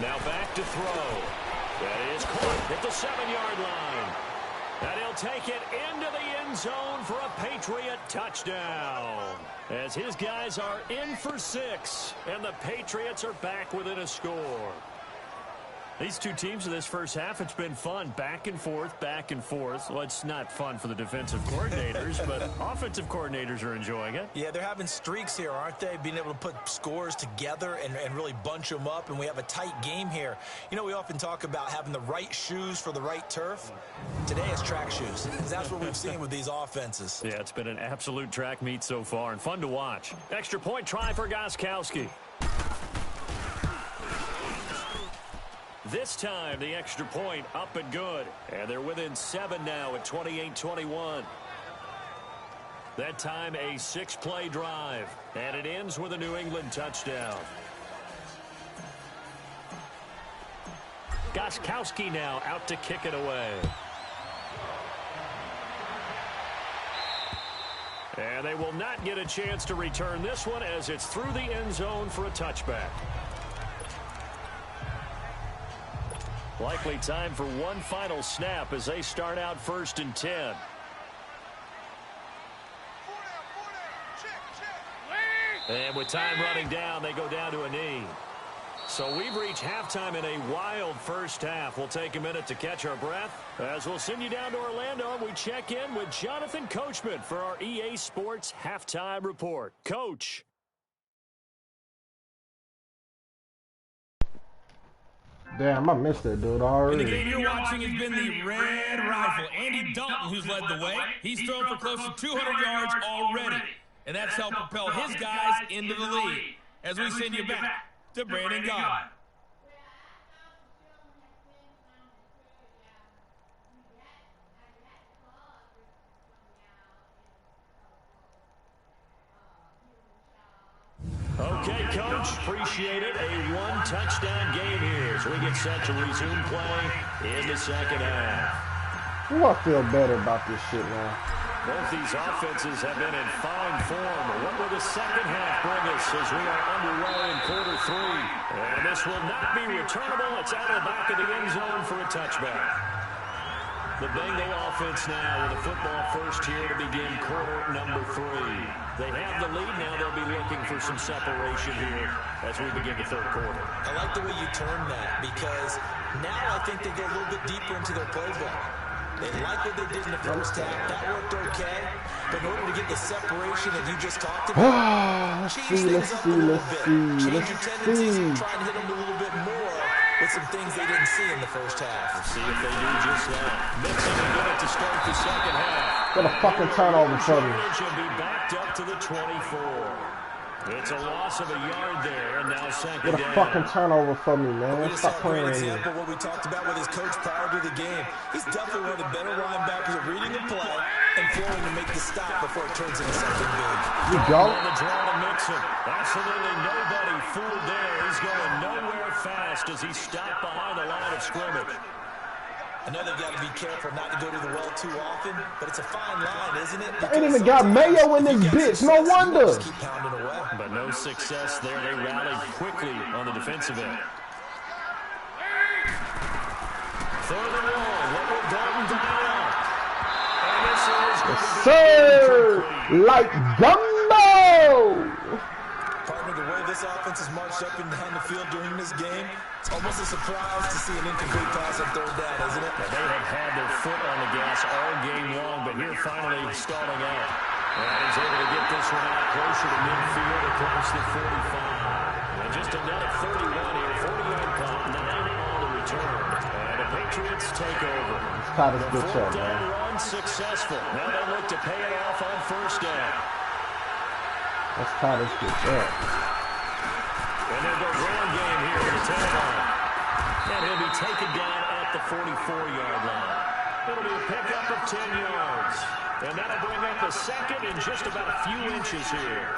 Now back to throw. That is caught at the 7-yard line. And he'll take it into the end zone for a Patriot touchdown. As his guys are in for 6, and the Patriots are back within a score. These two teams in this first half, it's been fun. Back and forth, back and forth. Well, it's not fun for the defensive coordinators, but offensive coordinators are enjoying it. Yeah, they're having streaks here, aren't they? Being able to put scores together and really bunch them up, and we have a tight game here. You know, we often talk about having the right shoes for the right turf. Today it's track shoes. That's what we've seen with these offenses. Yeah, it's been an absolute track meet so far, and fun to watch. Extra point try for Gostkowski. This time, the extra point up and good. And they're within 7 now at 28-21. That time, a 6-play drive. And it ends with a New England touchdown. Gostkowski now out to kick it away. And they will not get a chance to return this one as it's through the end zone for a touchback. Likely time for one final snap as they start out 1st and 10. And with time running down, they go down to a knee. So we've reached halftime in a wild first half. We'll take a minute to catch our breath as we'll send you down to Orlando and we check in with Jonathan Coachman for our EA Sports Halftime Report. Coach. Damn, I missed that dude already. And the game you're watching has been the Red Rifle, Andy Dalton, who's led the way. He's thrown for close to 200 yards already, and that's helped propel his guys into the lead. As we send you back to Brandon Gaudin. Okay, Coach, appreciate it. A one-touchdown game here as we get set to resume play in the second half. Ooh, I feel better about this shit now. Both these offenses have been in fine form. What will the second half bring us as we are underway in quarter 3? And this will not be returnable. It's out of the back of the end zone for a touchback. The Bengal offense now with the football first here to begin quarter number 3. They have the lead now. They'll be looking for some separation here as we begin the third quarter. I like the way you term that because now I think they go a little bit deeper into their playbook. They like what they did in the first half. That worked okay. But in order to get the separation that you just talked about, change your tendencies, try and hit them a little bit more with some things they didn't see in the first half. Let's see if they do just that. Mixing a minute to start the second half. What a fucking turnover for me. Should be backed up to the 24. It's a loss of a yard there, and now second down. What a fucking turnover for me, man. We just Stop saw a great playing example of what we talked about with his coach prior to the game. He's definitely one of the better linebackers at reading the play and flowing to make the stop before it turns into something big. You go. On the draw to Mixon. Absolutely nobody fooled there. He's going nowhere fast as he stopped behind the line of scrimmage. I know they've got to be careful not to go to the well too often, but it's a fine line, isn't it? They ain't even got Mayo in this bitch. No wonder. Keep pounding away. But no success there. They rallied quickly on the defensive end. Third and long. What will Dalton dial up? And this is Sir, like gumbo. Partner, the way this offense has marched up and down the field during this game, it's almost a surprise to see an incomplete pass on third down, isn't it? They have had their foot on the gas all game long, but here finally starting out. And he's able to get this one out closer to midfield across the 45. And just another 31 here, 40-yard punt, 9 on the return. And the Patriots take over. It's tight as good shot, man. Run successful. Now they look to pay it off on first down. That's tight as good shot. And they'll go ground game here in the 10 line. And he'll be taken down at the 44-yard line. It'll be a pickup of 10 yards. And that'll bring up a second in just about a few inches here.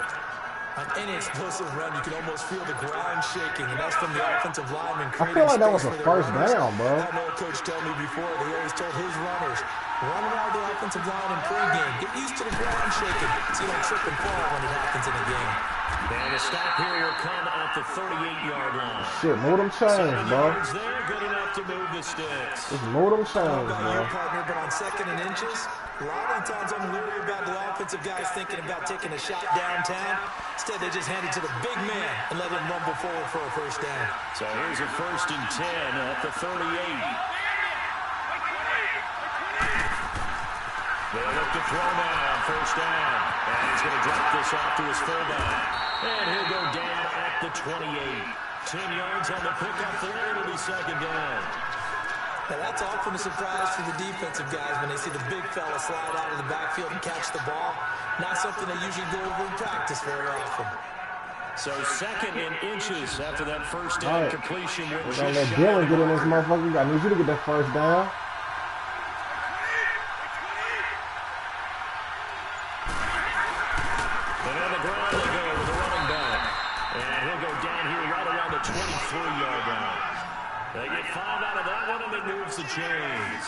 On any explosive run, you can almost feel the ground shaking, and that's from the offensive lineman. I feel like that was a first down, bro. I know a coach told me before that he always told his runners, run around the offensive line in pregame. Get used to the ground shaking so you don't trip and fall when it happens in a game. And the stop here will come at the 38-yard line. Shit, move them chains, bro. There, good enough to move the sticks. Just move them chains, About bro. your partner, but on second and inches, a lot of the times I'm leery about the offensive guys thinking about taking a shot downtown. Instead, they just hand it to the big man and let him rumble forward for a first down. So here's a 1st and 10 at the 38. They look to throw now, first down. And he's going to drop this off to his fullback. And he'll go down at the 28. 10 yards on the pickup there. It'll be second down. Now that's often a surprise for the defensive guys when they see the big fella slide out of the backfield and catch the ball. Not something they usually go over in practice very often. So second in inches after that first down completion. We're going to let Dylan get in this motherfucker. I need you to get that first down. And on the ground they go with the running back. And he'll go down here right around the 23-yard line. They get 5 out of that one, and it moves the chains.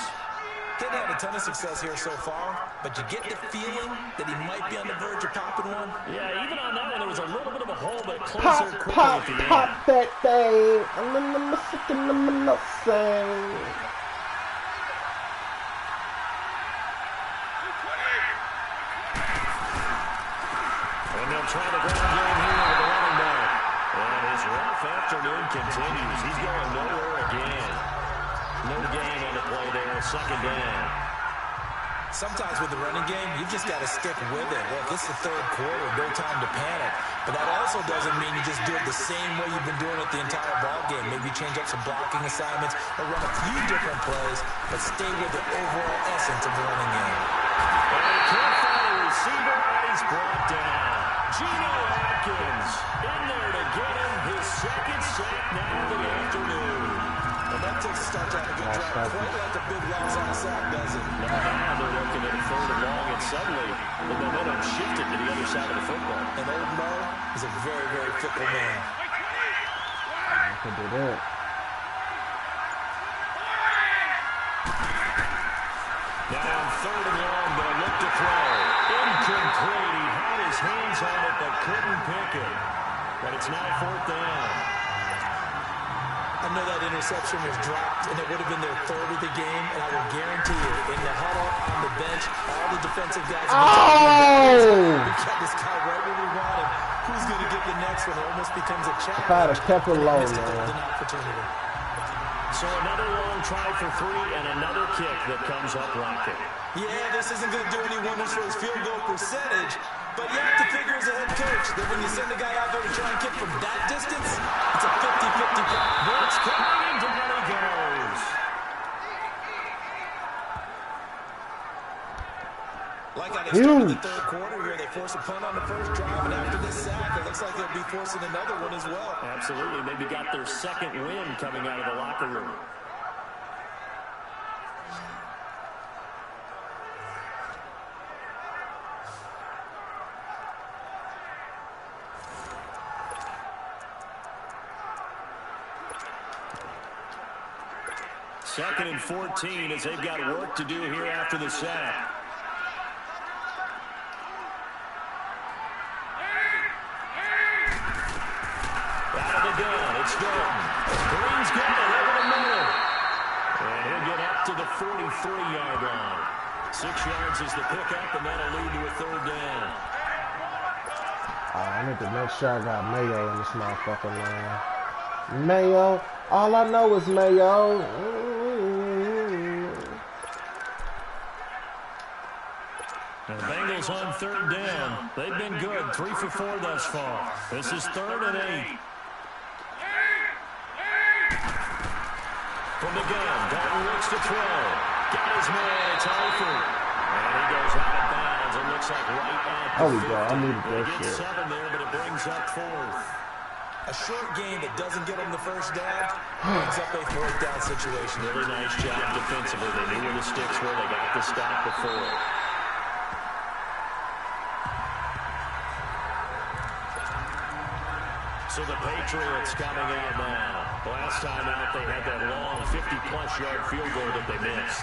Didn't have a ton of success here so far, but you get the feeling that he might be on the verge of popping one. Yeah, even on that one, there was a little bit of a hole, but closer Pop, quickly pop, at the end. pop that thing. I'm in the Mexican, I'm in the thing. And they'll try the ground game here with the running back. And his rough afternoon continues. He's going nowhere again. No gain on the play there. Second down. Sometimes with the running game, you've just got to stick with it. Look, it's the third quarter, no time to panic. But that also doesn't mean you just do it the same way you've been doing it the entire ball game. Maybe change up some blocking assignments or run a few different plays, but stay with the overall essence of the running game. And he can't find a receiver, and he's brought down. Geno Atkins in there to get him his second sack now of the afternoon. And that takes a start to have a good drive. Quite like a big loss on a sack, does it? Now they're looking at a third and long, and suddenly the momentum shifted to the other side of the football. And old Mo is a very, very fickle man. I can do that. Now on third and long, they'll look to throw. Incomplete. He had his hands on it, but couldn't pick it. But it's now fourth down. I know that interception was dropped, and it would have been their third of the game, and I will guarantee you, in the huddle, on the bench, all the defensive guys we got this guy right where we want him. Who's going to get the next one? It almost becomes a challenge. If I had a kept it low, Missed a man. golden opportunity. So another long try for three and another kick that comes up rocket. Yeah, this isn't going to do any wonders for his field goal percentage, but you have to figure as a head coach that when you send a guy out there to try and kick from that distance, it's a 50-50 ball. Blitz coming, and down he goes. Like how they started the third quarter here, they force a punt on the first drive, and after this sack, it looks like they'll be forcing another one as well. Absolutely. Maybe got their second win coming out of the locker room. Second and 14 as they've got work to do here after the sack. Out of the gun, it's Dalton. Green's got it over the middle. And he'll get up to the 43-yard line. 6 yards is the pickup, and that'll lead to a third down. I need to make sure I got mayo in this motherfucker, man. Mayo. All I know is mayo. And the Bengals on third down. They've been good. 3 for 4 thus far. This is 3rd and 8. From the gun, Dalton looks to throw. Got his man. It's Alford. And he goes out of bounds. It looks like right at the 50. Oh, we go. I needed that They get shit. 7 there, but it brings up 4th. A short game that doesn't get them the first down brings up a fourth down situation. Really nice job defensively. They knew where the sticks were. They got the stop before. So the Patriots coming out now. Last time out, they had that long 50-plus yard field goal that they missed.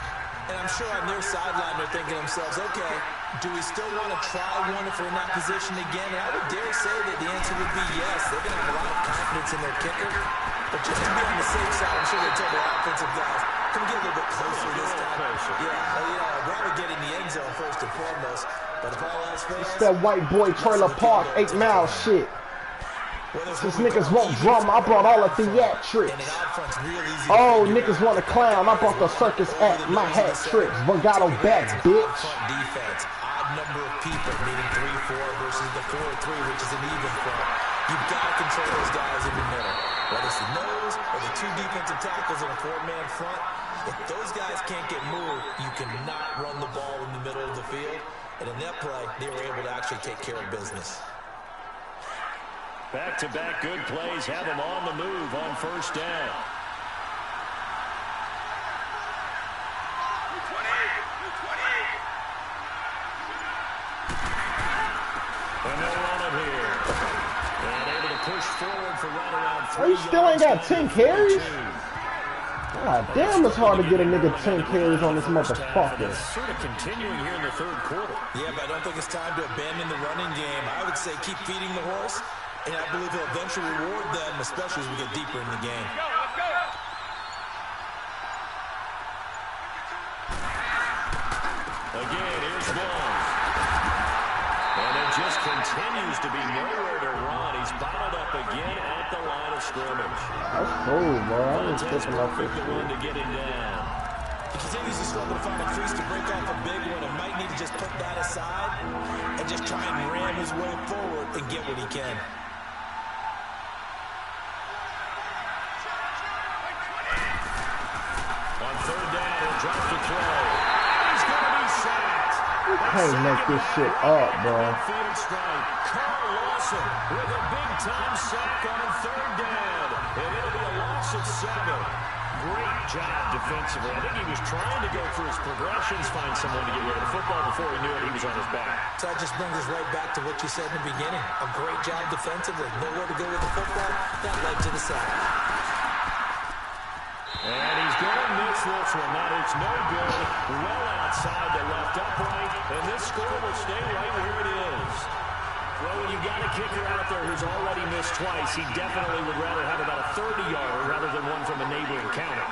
And I'm sure on their sideline they're thinking to themselves, okay, do we still want to try one if we're in that position again? And I would dare say that the answer would be yes. They're going to have a lot of confidence in their kicker. But just to be on the safe side, I'm sure they tell their offensive guys, come get a little bit closer this time. I'd rather get in the end zone first and foremost. But if all else fails, It's that white boy trailer park 8 Mile shit. Since niggas won't drum, I brought all the theatrics. Oh, niggas want to clown, I brought the circus act, my hat tricks. Vergato back, bitch. Defense, odd number of people, meaning 3-4 versus the 4-3, which is an even front. You've got to control those guys in the middle. Whether it's the nose or the 2 defensive tackles in a 4-man front, if those guys can't get moved, you cannot run the ball in the middle of the field. And in that play, they were able to actually take care of business. Back-to-back good plays have them on the move on first down. And they'll run it here. And able to push forward for right around 3 Oh, you still ain't got yards. 10 carries? God damn, it's hard to get a nigga 10 carries on this motherfucker. Sort of continuing here in the third quarter. Yeah, but I don't think it's time to abandon the running game. I would say keep feeding the horse, and I believe he'll eventually reward them, especially as we get deeper in the game. Let's go. Again, here's one. And it just continues to be nowhere to run. He's bottled up again at the line of scrimmage. That's cool, bro. I ain't tripping off this The one to get him down. He continues to struggle to find a crease to break off a big one and might need to just put that aside and just try and ram his way forward and get what he can. On third down, he'll drop the throw. He's going to be sacked. You can't make this shit up, bro. Field strike. Carl Lawson with a big-time sack on third down. And it'll be a loss of 7. Great job defensively. I think he was trying to go through his progressions, find someone to get rid of the football. Before he knew it, he was on his back. So that just brings us right back to what you said in the beginning. A great job defensively. Nowhere to go with the football. That led to the sack. And he's going to miss this one. That is no good. Well outside the left upright. And this score will stay right where it is. Well, when you got a kicker out there who's already missed twice, he definitely would rather have about a 30-yarder rather than one from a neighboring counter.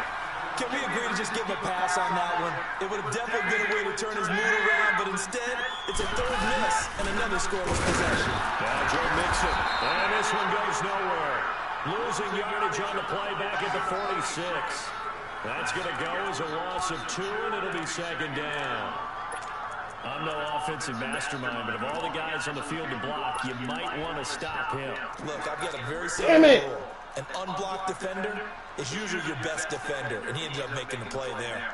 Can we agree to just give him a pass on that one? It would have definitely been a way to turn his mood around, but instead, it's a third miss and another scoreless possession. Now Joe Mixon, and this one goes nowhere. Losing yardage on the play back at the 46. That's going to go as a loss of 2, and it'll be second down. I'm no offensive mastermind, but of all the guys on the field to block, you might want to stop him. Look, I've got a very simple rule. An unblocked defender is usually your best defender, and he ended up making the play there.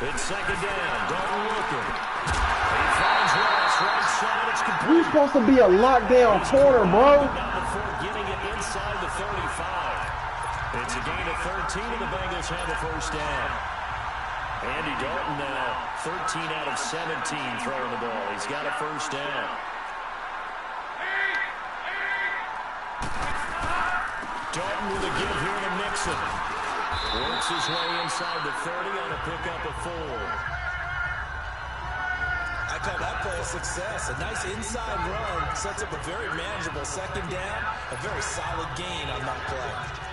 It's second down. Dalton looking. He finds Ross right side. It's complete. You're supposed to be a lockdown corner, bro. Before getting it inside the 35. It's a gain of 13, and the Bengals have a first down. Andy Dalton now 13 out of 17 throwing the ball. He's got a first down. Dalton with a give here to Mixon. Works his way inside the 30 on a pickup of 4. I call that play a success. A nice inside run sets up a very manageable second down. A very solid gain on that play.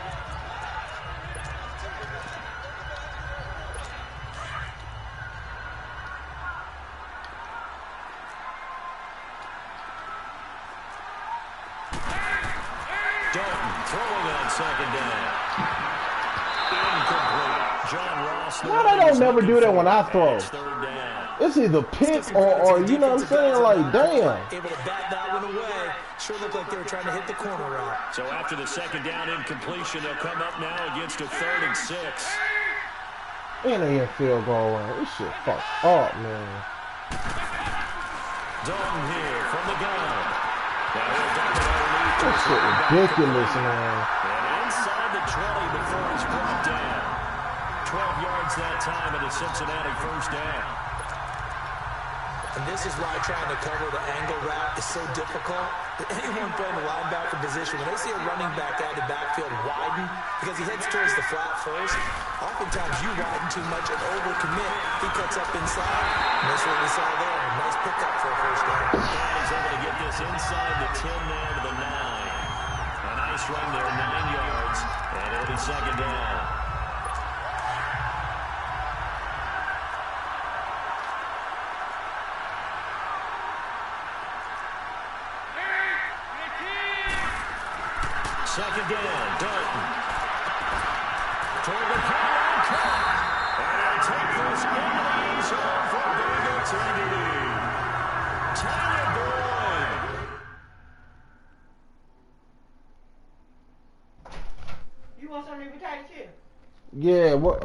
Dalton throwing on second down. Incomplete. John Ross. Why they don't never do that when I throw? Third down. It's either pick or you know what I'm saying? Like, damn. Able to bat that one away. Sure looked like they were trying to hit the corner route. So after the second down incompletion, they'll come up now against a 3rd and 6. And they in field goal line. This shit fucked up, man. Dalton here from the gun. This shit ridiculous, man. And inside the 20 before he's brought down. 12 yards that time and a Cincinnati first down. And this is why trying to cover the angle route is so difficult. Anyone playing the linebacker position, when they see a running back out of the backfield widen, because he heads towards the flat first, oftentimes you widen too much and overcommit. He cuts up inside, and that's what we saw there. A nice pickup for a first down. He's able to get this inside the 10 now to the 9. A nice run there, 9 yards, and it'll be second down. Second down, Dalton. Toward the pylon cut. And he'll take this in the end zone for Bengals TD. Tyler Boyd. You want some of the potato chips? Yeah, what,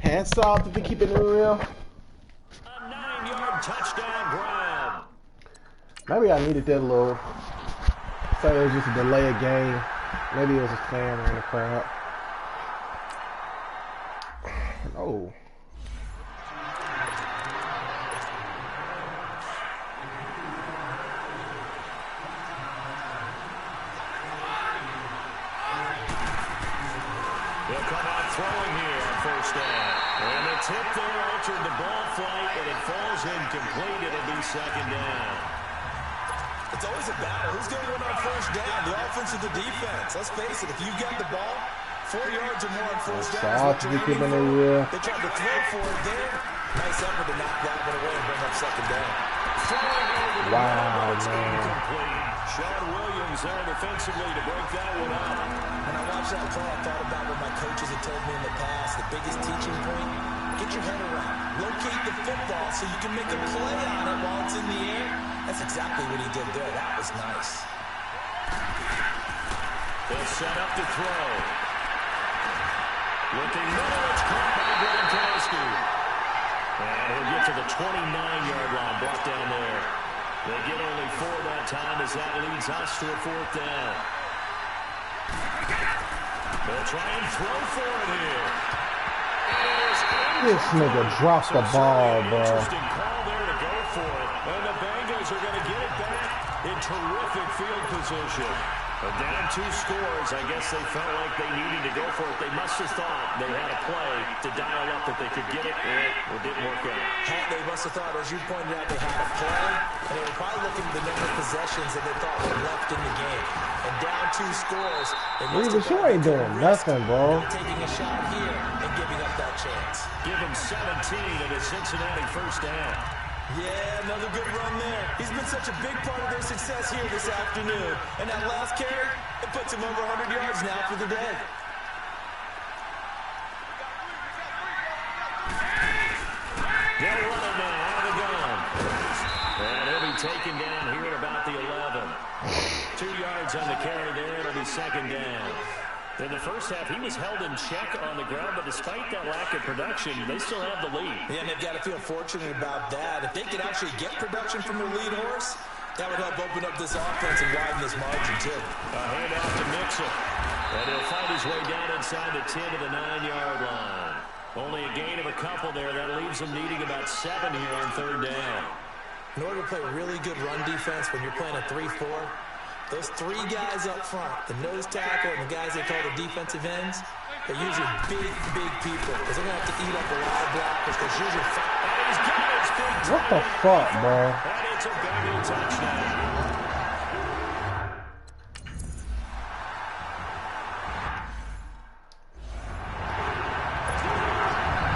Hands off if you keep it real. A 9-yard touchdown grab. Maybe I needed that little. Say it was just a delay of game. Maybe it was a fan in the crowd. Oh. They'll come out throwing here on first down. And the tip there altered the ball flight, and it falls incomplete. It'll be second down. It's always a battle. Who's going to win on first down? The offense or the defense? Let's face it, if you've got the ball, 4 yards or more on first down. They tried to throw for it there. Nice effort to knock that one away and bring up second down. Wow, man. Sean Williams there defensively to break that one up. When I watched that play, I thought about what my coaches had told me in the past. The biggest teaching point, get your head around. Locate the football so you can make a play on it while it's in the air. That's exactly what he did there. That was nice. They'll set up to throw. Looking middle, it's caught by Gronkowski. And he'll get to the 29-yard line, brought down there. They get only 4 that time as that leads us to a 4th down. They'll try and throw for it here. This nigga dropped the ball, bro. Interesting call there to go for it. And the Bengals are going to get it back in terrific field position. But down 2 scores, I guess they felt like they needed to go for it. They must have thought they had a play to dial up that they could get it, and it didn't work out. They must have thought, as you pointed out, they had a play, and they were probably looking at the number of possessions that they thought were left in the game. And down 2 scores, they must have you ain't doing nothing, bro. Taking a shot here and giving up that chance. Give him 17 at a Cincinnati first down. Yeah, another good run there. He's been such a big part of their success here this afternoon. And that last carry, it puts him over 100 yards now for the day. They'll run it now out of the gun. And he'll be taken down here at about the 11. 2 yards on the carry there. It'll be second down. In the first half, he was held in check on the ground, but despite that lack of production, they still have the lead. Yeah, and they've got to feel fortunate about that. If they could actually get production from their lead horse, that would help open up this offense and widen this margin, too. A handoff to Mixon. And he'll find his way down inside the 10 to the 9-yard line. Only a gain of a couple there. That leaves them needing about 7 here on third down. In order to play really good run defense when you're playing a 3-4, those 3 guys up front, the nose tackle and the guys they call the defensive ends, they're usually big people because they're going to have to eat up a lot of blockers because usually what the fuck, bro? And it's a Bengal touchdown.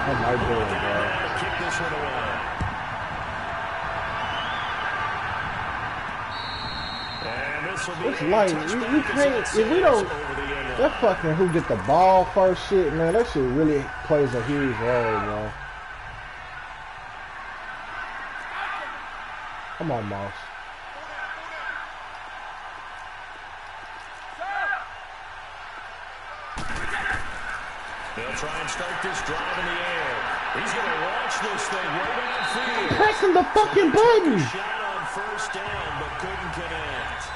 What am I doing, bro? Kick this one away. It's like, we can't, if we don't, that fucking who get the ball first shit, man, that shit really plays a huge role, man. Come on, Moss. They'll try and start this drive in the air. He's going to launch this thing right downfield. Pressing the fucking button. Shot on first down, but couldn't connect.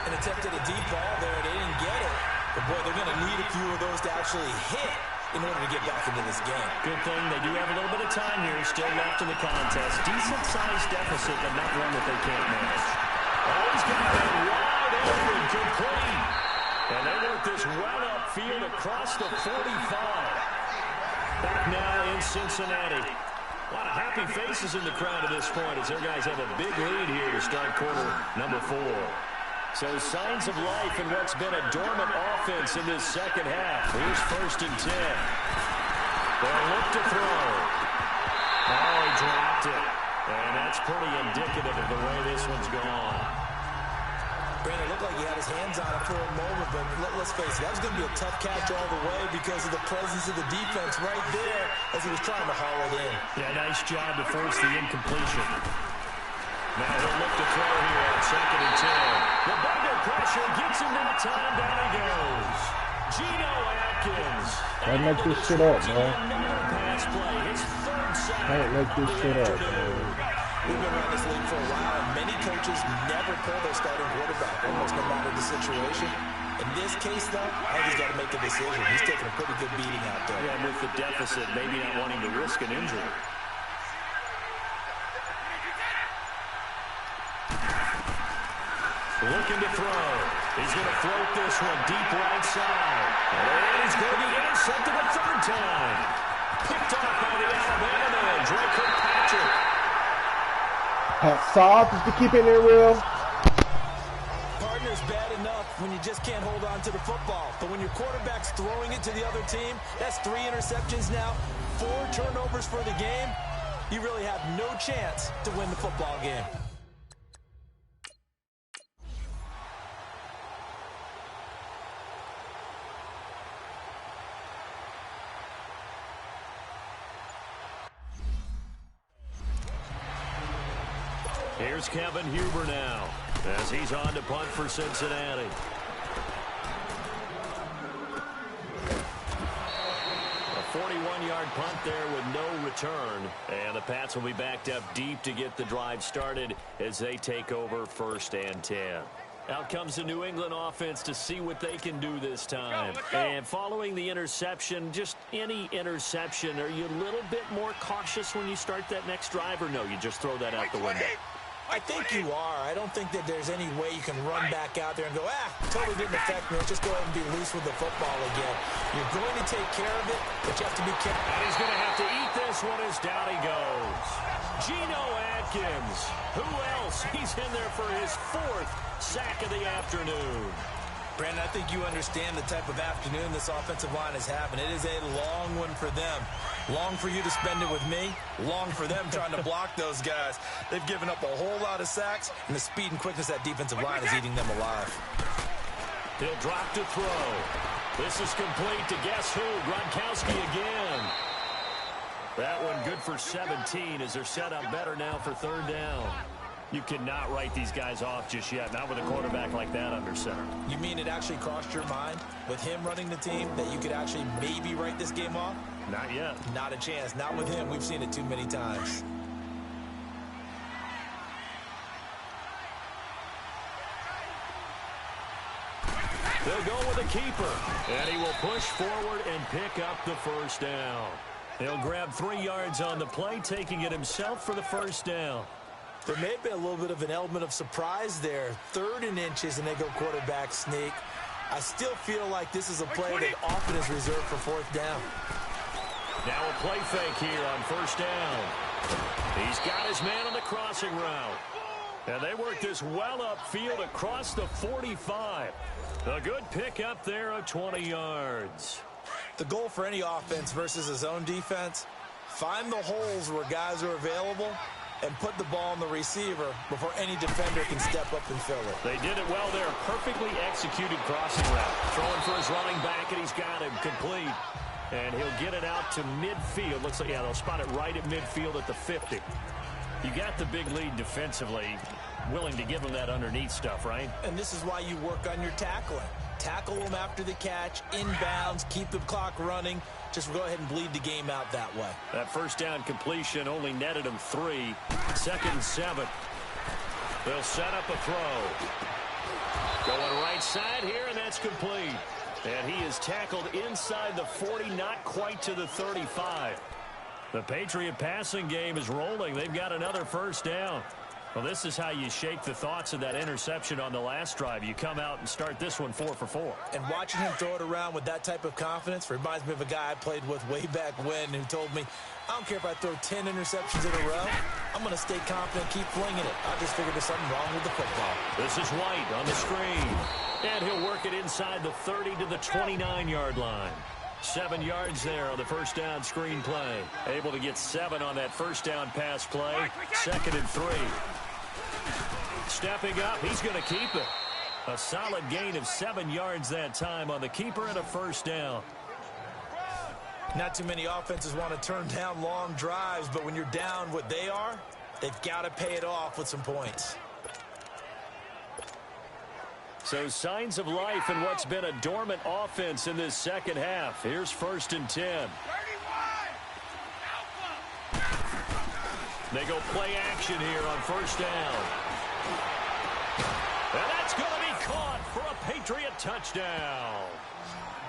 And attempted a deep ball there. They didn't get it. But, boy, they're going to need a few of those to actually hit in order to get back into this game. Good thing they do have a little bit of time here still left in the contest. Decent-sized deficit, but not one that they can't manage. Oh, he's got that wide open, complete. And they work this well upfield across the 45. Back now in Cincinnati. A lot of happy faces in the crowd at this point as their guys have a big lead here to start quarter number 4. So signs of life in what's been a dormant offense in this second half. Here's first and 10. They'll look to throw. Oh, he dropped it. And that's pretty indicative of the way this one's gone. Brandon, it looked like he had his hands on it for a moment, but let's face it, that was going to be a tough catch all the way because of the presence of the defense right there as he was trying to haul it in. Yeah, nice job to force the incompletion. Now he'll look to throw here on second and 10. The Bengal pressure gets him that time. Down he goes. Geno Atkins Can't make this shit up, man. Pass play. His third sack. Can't make this shit up, man. We've been around this league for a while, and many coaches never pull their starting quarterback, almost no matter the situation. In this case, though, I think he's got to make a decision. He's taking a pretty good beating out there. Yeah, and with the deficit, maybe not wanting to risk an injury. Looking to throw. He's going to float this one deep right side. And he's going to intercept it a third time. Picked off by the Alabama man, Drake Kirkpatrick. Hats off just to keep it in real. Partner's bad enough when you just can't hold on to the football. But when your quarterback's throwing it to the other team, that's 3 interceptions now, 4 turnovers for the game. You really have no chance to win the football game. Here's Kevin Huber now as he's on to punt for Cincinnati. A 41-yard punt there with no return. And the Pats will be backed up deep to get the drive started as they take over 1st and 10. Out comes the New England offense to see what they can do this time. And following the interception, just any interception, are you a little bit more cautious when you start that next drive, or no, you just throw that out the window? I think you are. I don't think that there's any way you can run back out there and go, totally didn't affect me. Just go ahead and be loose with the football again. You're going to take care of it, but you have to be careful. And he's going to have to eat this one as down he goes. Geno Atkins. Who else? He's in there for his 4th sack of the afternoon. Brandon, I think you understand the type of afternoon this offensive line is having. It is a long one for them. Long for you to spend it with me. Long for them trying to block those guys. They've given up a whole lot of sacks, and the speed and quickness of that defensive line is eating them alive. He'll drop to throw. This is complete to guess who? Gronkowski again. That one good for 17 as they're set up better now for 3rd down. You cannot write these guys off just yet, not with a quarterback like that under center. You mean it actually crossed your mind with him running the team that you could actually maybe write this game off? Not yet. Not a chance. Not with him. We've seen it too many times. They'll go with a keeper, and he will push forward and pick up the 1st down. He'll grab 3 yards on the play, taking it himself for the 1st down. There may have been a little bit of an element of surprise there. 3rd and inches, and they go quarterback sneak. I still feel like this is a play that often is reserved for 4th down. Now a play fake here on 1st down. He's got his man on the crossing route. And they work this well upfield across the 45. A good pick up there of 20 yards. The goal for any offense versus a zone defense, find the holes where guys are available and put the ball on the receiver before any defender can step up and fill it. They did it well there. Perfectly executed crossing route. Throwing for his running back, and he's got him complete. And he'll get it out to midfield. Looks like, they'll spot it right at midfield at the 50. You got the big lead defensively. Willing to give him that underneath stuff, right? And this is why you work on your tackling. Tackle them after the catch, inbounds, keep the clock running. Just go ahead and bleed the game out that way. That 1st down completion only netted him 3. 2nd and 7. They'll set up a throw. Going right side here, and that's complete. And he is tackled inside the 40, not quite to the 35. The Patriot passing game is rolling. They've got another 1st down. Well, this is how you shake the thoughts of that interception on the last drive. You come out and start this one 4 for 4. And watching him throw it around with that type of confidence reminds me of a guy I played with way back when who told me, I don't care if I throw 10 interceptions in a row. I'm going to stay confident, keep flinging it. I just figured there's something wrong with the football. This is White on the screen. And he'll work it inside the 30 to the 29-yard line. 7 yards there on the 1st down screen play. Able to get 7 on that 1st down pass play. 2nd and 3. Stepping up, he's going to keep it. A solid gain of 7 yards that time on the keeper and a 1st down. Not too many offenses want to turn down long drives, but when you're down what they are, they've got to pay it off with some points. So signs of life in what's been a dormant offense in this second half. Here's 1st and 10. They go play action here on 1st down. And that's going to be caught for a Patriot touchdown.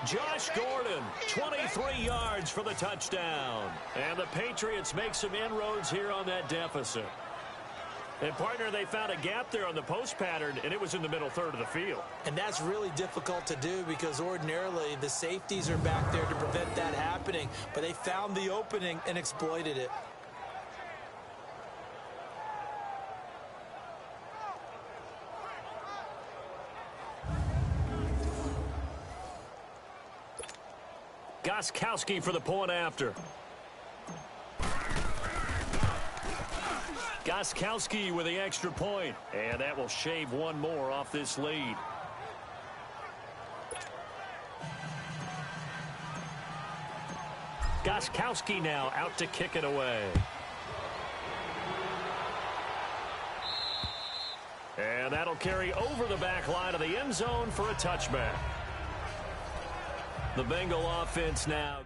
Josh Gordon, 23 yards for the touchdown. And the Patriots make some inroads here on that deficit. And, partner, they found a gap there on the post pattern, and it was in the middle third of the field. And that's really difficult to do because ordinarily the safeties are back there to prevent that happening. But they found the opening and exploited it. Gostkowski for the point after. Gostkowski with the extra point. And that will shave one more off this lead. Gostkowski now out to kick it away. And that'll carry over the back line of the end zone for a touchback. The Bengal offense now.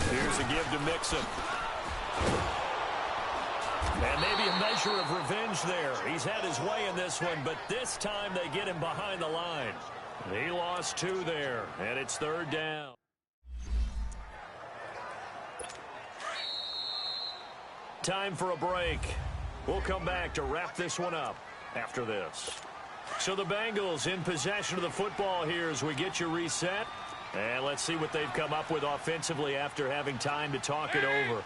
Here's a give to Mixon. And maybe a measure of revenge there. He's had his way in this one, but this time they get him behind the line. He lost 2 there, and it's 3rd down. Time for a break. We'll come back to wrap this one up after this. So the Bengals in possession of the football here as we get you reset. And let's see what they've come up with offensively after having time to talk it over.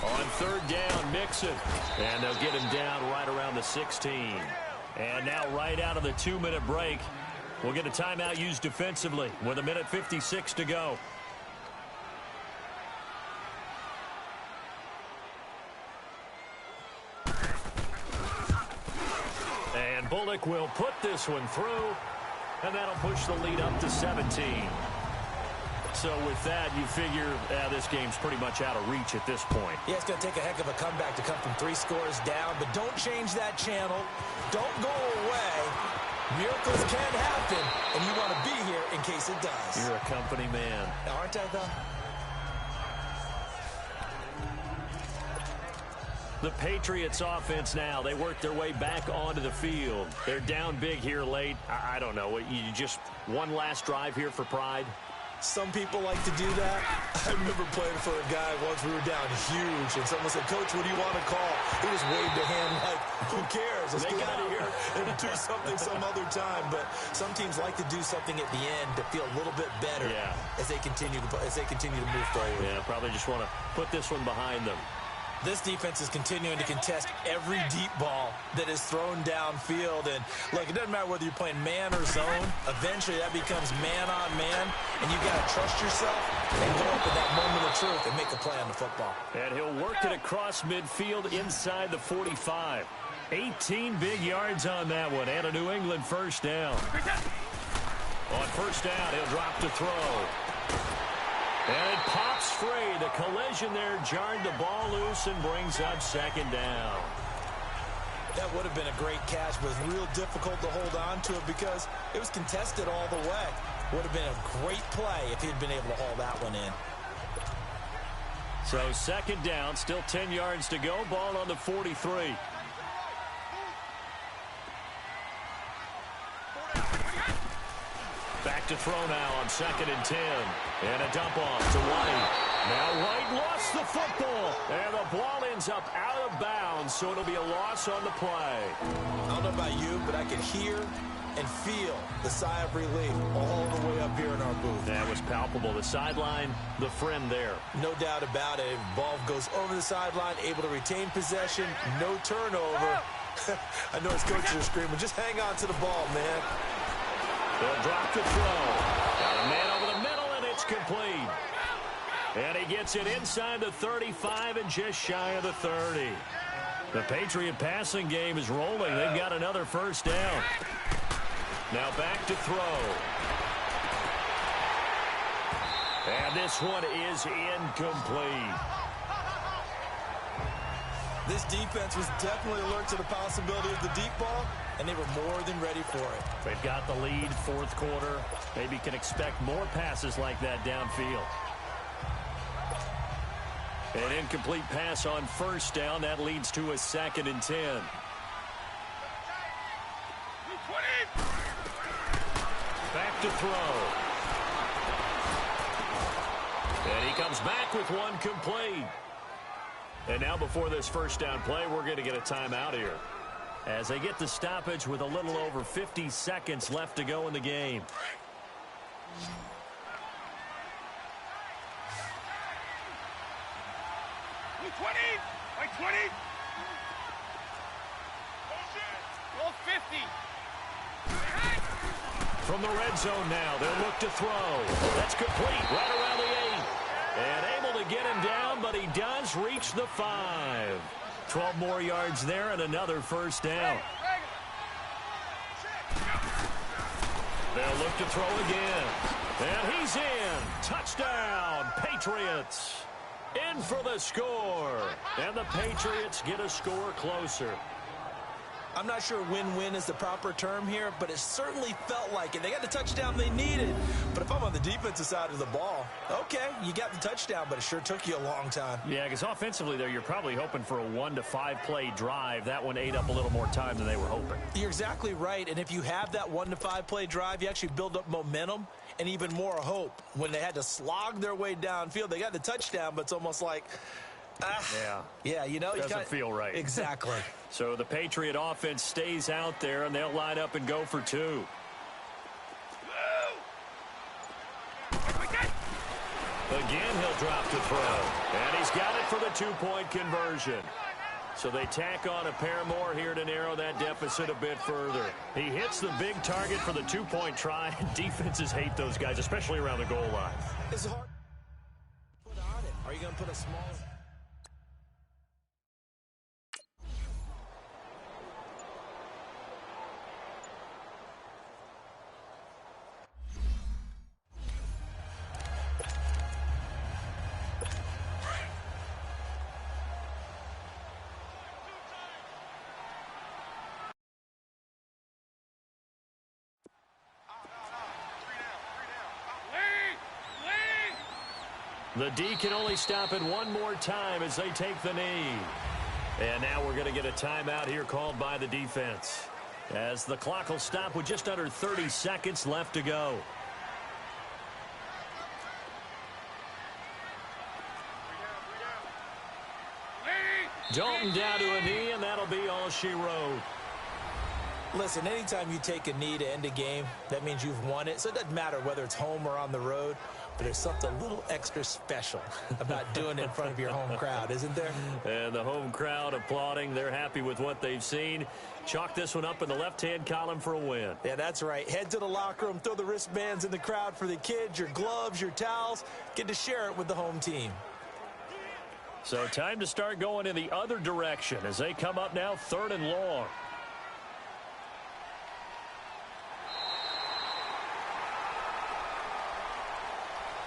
On 3rd down, Mixon. And they'll get him down right around the 16. And now right out of the 2-minute break, we'll get a timeout used defensively with 1:56 to go. And Bullock will put this one through. And that'll push the lead up to 17. So with that, you figure this game's pretty much out of reach at this point. Yeah, it's going to take a heck of a comeback to come from 3 scores down. But don't change that channel. Don't go away. Miracles can happen. And you want to be here in case it does. You're a company man. Aren't I, though? The Patriots offense now, they work their way back onto the field. They're down big here late. I don't know. You just one last drive here for pride? Some people like to do that. I remember playing for a guy once. We were down huge, and someone said, "Coach, what do you want to call?" He just waved a hand like, who cares? Let's get out of here and do something some other time. But some teams like to do something at the end to feel a little bit better as they continue to move forward. Yeah, probably just want to put this one behind them. This defense is continuing to contest every deep ball that is thrown downfield. And, look, it doesn't matter whether you're playing man or zone. Eventually, that becomes man-on-man, and you got to trust yourself and go up at that moment of truth and make a play on the football. And he'll work it across midfield inside the 45. 18 big yards on that one, and a New England 1st down. On 1st down, he'll drop to throw. And it pops free. The collision there jarred the ball loose and brings up 2nd down. That would have been a great catch, but it was real difficult to hold on to it because it was contested all the way. Would have been a great play if he'd been able to haul that one in. So 2nd down, still 10 yards to go. Ball on the 43. Back to throw now on 2nd and 10. And a dump off to White. Now White lost the football, and the ball ends up out of bounds, so it'll be a loss on the play. I don't know about you, but I could hear and feel the sigh of relief all the way up here in our booth. That was palpable. The sideline, the friend there. No doubt about it. Ball goes over the sideline, able to retain possession, no turnover. I know his coaches are screaming, just hang on to the ball, man. They'll drop the throw. Got a man over the middle, and it's complete. And he gets it inside the 35 and just shy of the 30. The Patriot passing game is rolling. They've got another first down. Now back to throw. And this one is incomplete. This defense was definitely alert to the possibility of the deep ball, and they were more than ready for it. They've got the lead, fourth quarter. Maybe can expect more passes like that downfield. An incomplete pass on first down. That leads to a 2nd and 10. Back to throw. And he comes back with one complete. And now before this first down play, we're going to get a timeout here, as they get the stoppage with a little over 50 seconds left to go in the game. Like 20. Roll 50. From the red zone now, they'll look to throw. That's complete right around the 8. And able to get him down, but he does reach the 5. 12 more yards there and another first down. They'll look to throw again. And he's in. Touchdown, Patriots. In for the score. And the Patriots get a score closer. I'm not sure win-win is the proper term here, but it certainly felt like it. They got the touchdown they needed. But if I'm on the defensive side of the ball, okay, you got the touchdown, but it sure took you a long time. Yeah, because offensively there, you're probably hoping for a 1 to 5 play drive. That one ate up a little more time than they were hoping. You're exactly right. And if you have that 1 to 5 play drive, you actually build up momentum and even more hope. When they had to slog their way downfield, they got the touchdown, but it's almost like, yeah, you know, doesn't feel right. Exactly. So the Patriot offense stays out there, and they'll line up and go for 2. Again, he'll drop to throw. And he's got it for the 2-point conversion. So they tack on a pair more here to narrow that deficit a bit further. He hits the big target for the 2-point try. Defenses hate those guys, especially around the goal line. It's hard to put on it. Are you going to put a small... The D can only stop it one more time as they take the knee. And now we're going to get a timeout here called by the defense, as the clock will stop with just under 30 seconds left to go. Dalton down to a knee, and that'll be all she wrote. Listen, anytime you take a knee to end a game, that means you've won it. So it doesn't matter whether it's home or on the road, but there's something a little extra special about doing it in front of your home crowd, isn't there? And the home crowd applauding. They're happy with what they've seen. Chalk this one up in the left-hand column for a win. Yeah, that's right. Head to the locker room, throw the wristbands in the crowd for the kids, your gloves, your towels. Get to share it with the home team. So time to start going in the other direction as they come up now 3rd and long.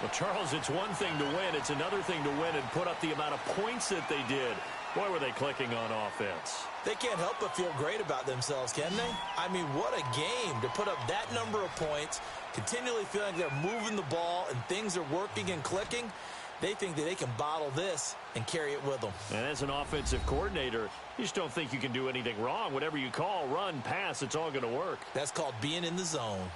Well, Charles, it's one thing to win. It's another thing to win and put up the amount of points that they did. Boy, were they clicking on offense. They can't help but feel great about themselves, can they? I mean, what a game to put up that number of points, continually feeling they're moving the ball and things are working and clicking. They think that they can bottle this and carry it with them. And as an offensive coordinator, you just don't think you can do anything wrong. Whatever you call, run, pass, it's all going to work. That's called being in the zone.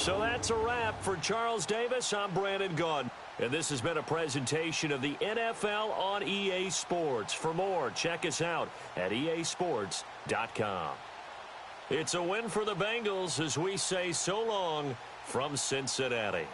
So that's a wrap. For Charles Davis, I'm Brandon Gaudin. And this has been a presentation of the NFL on EA Sports. For more, check us out at easports.com. It's a win for the Bengals as we say so long from Cincinnati.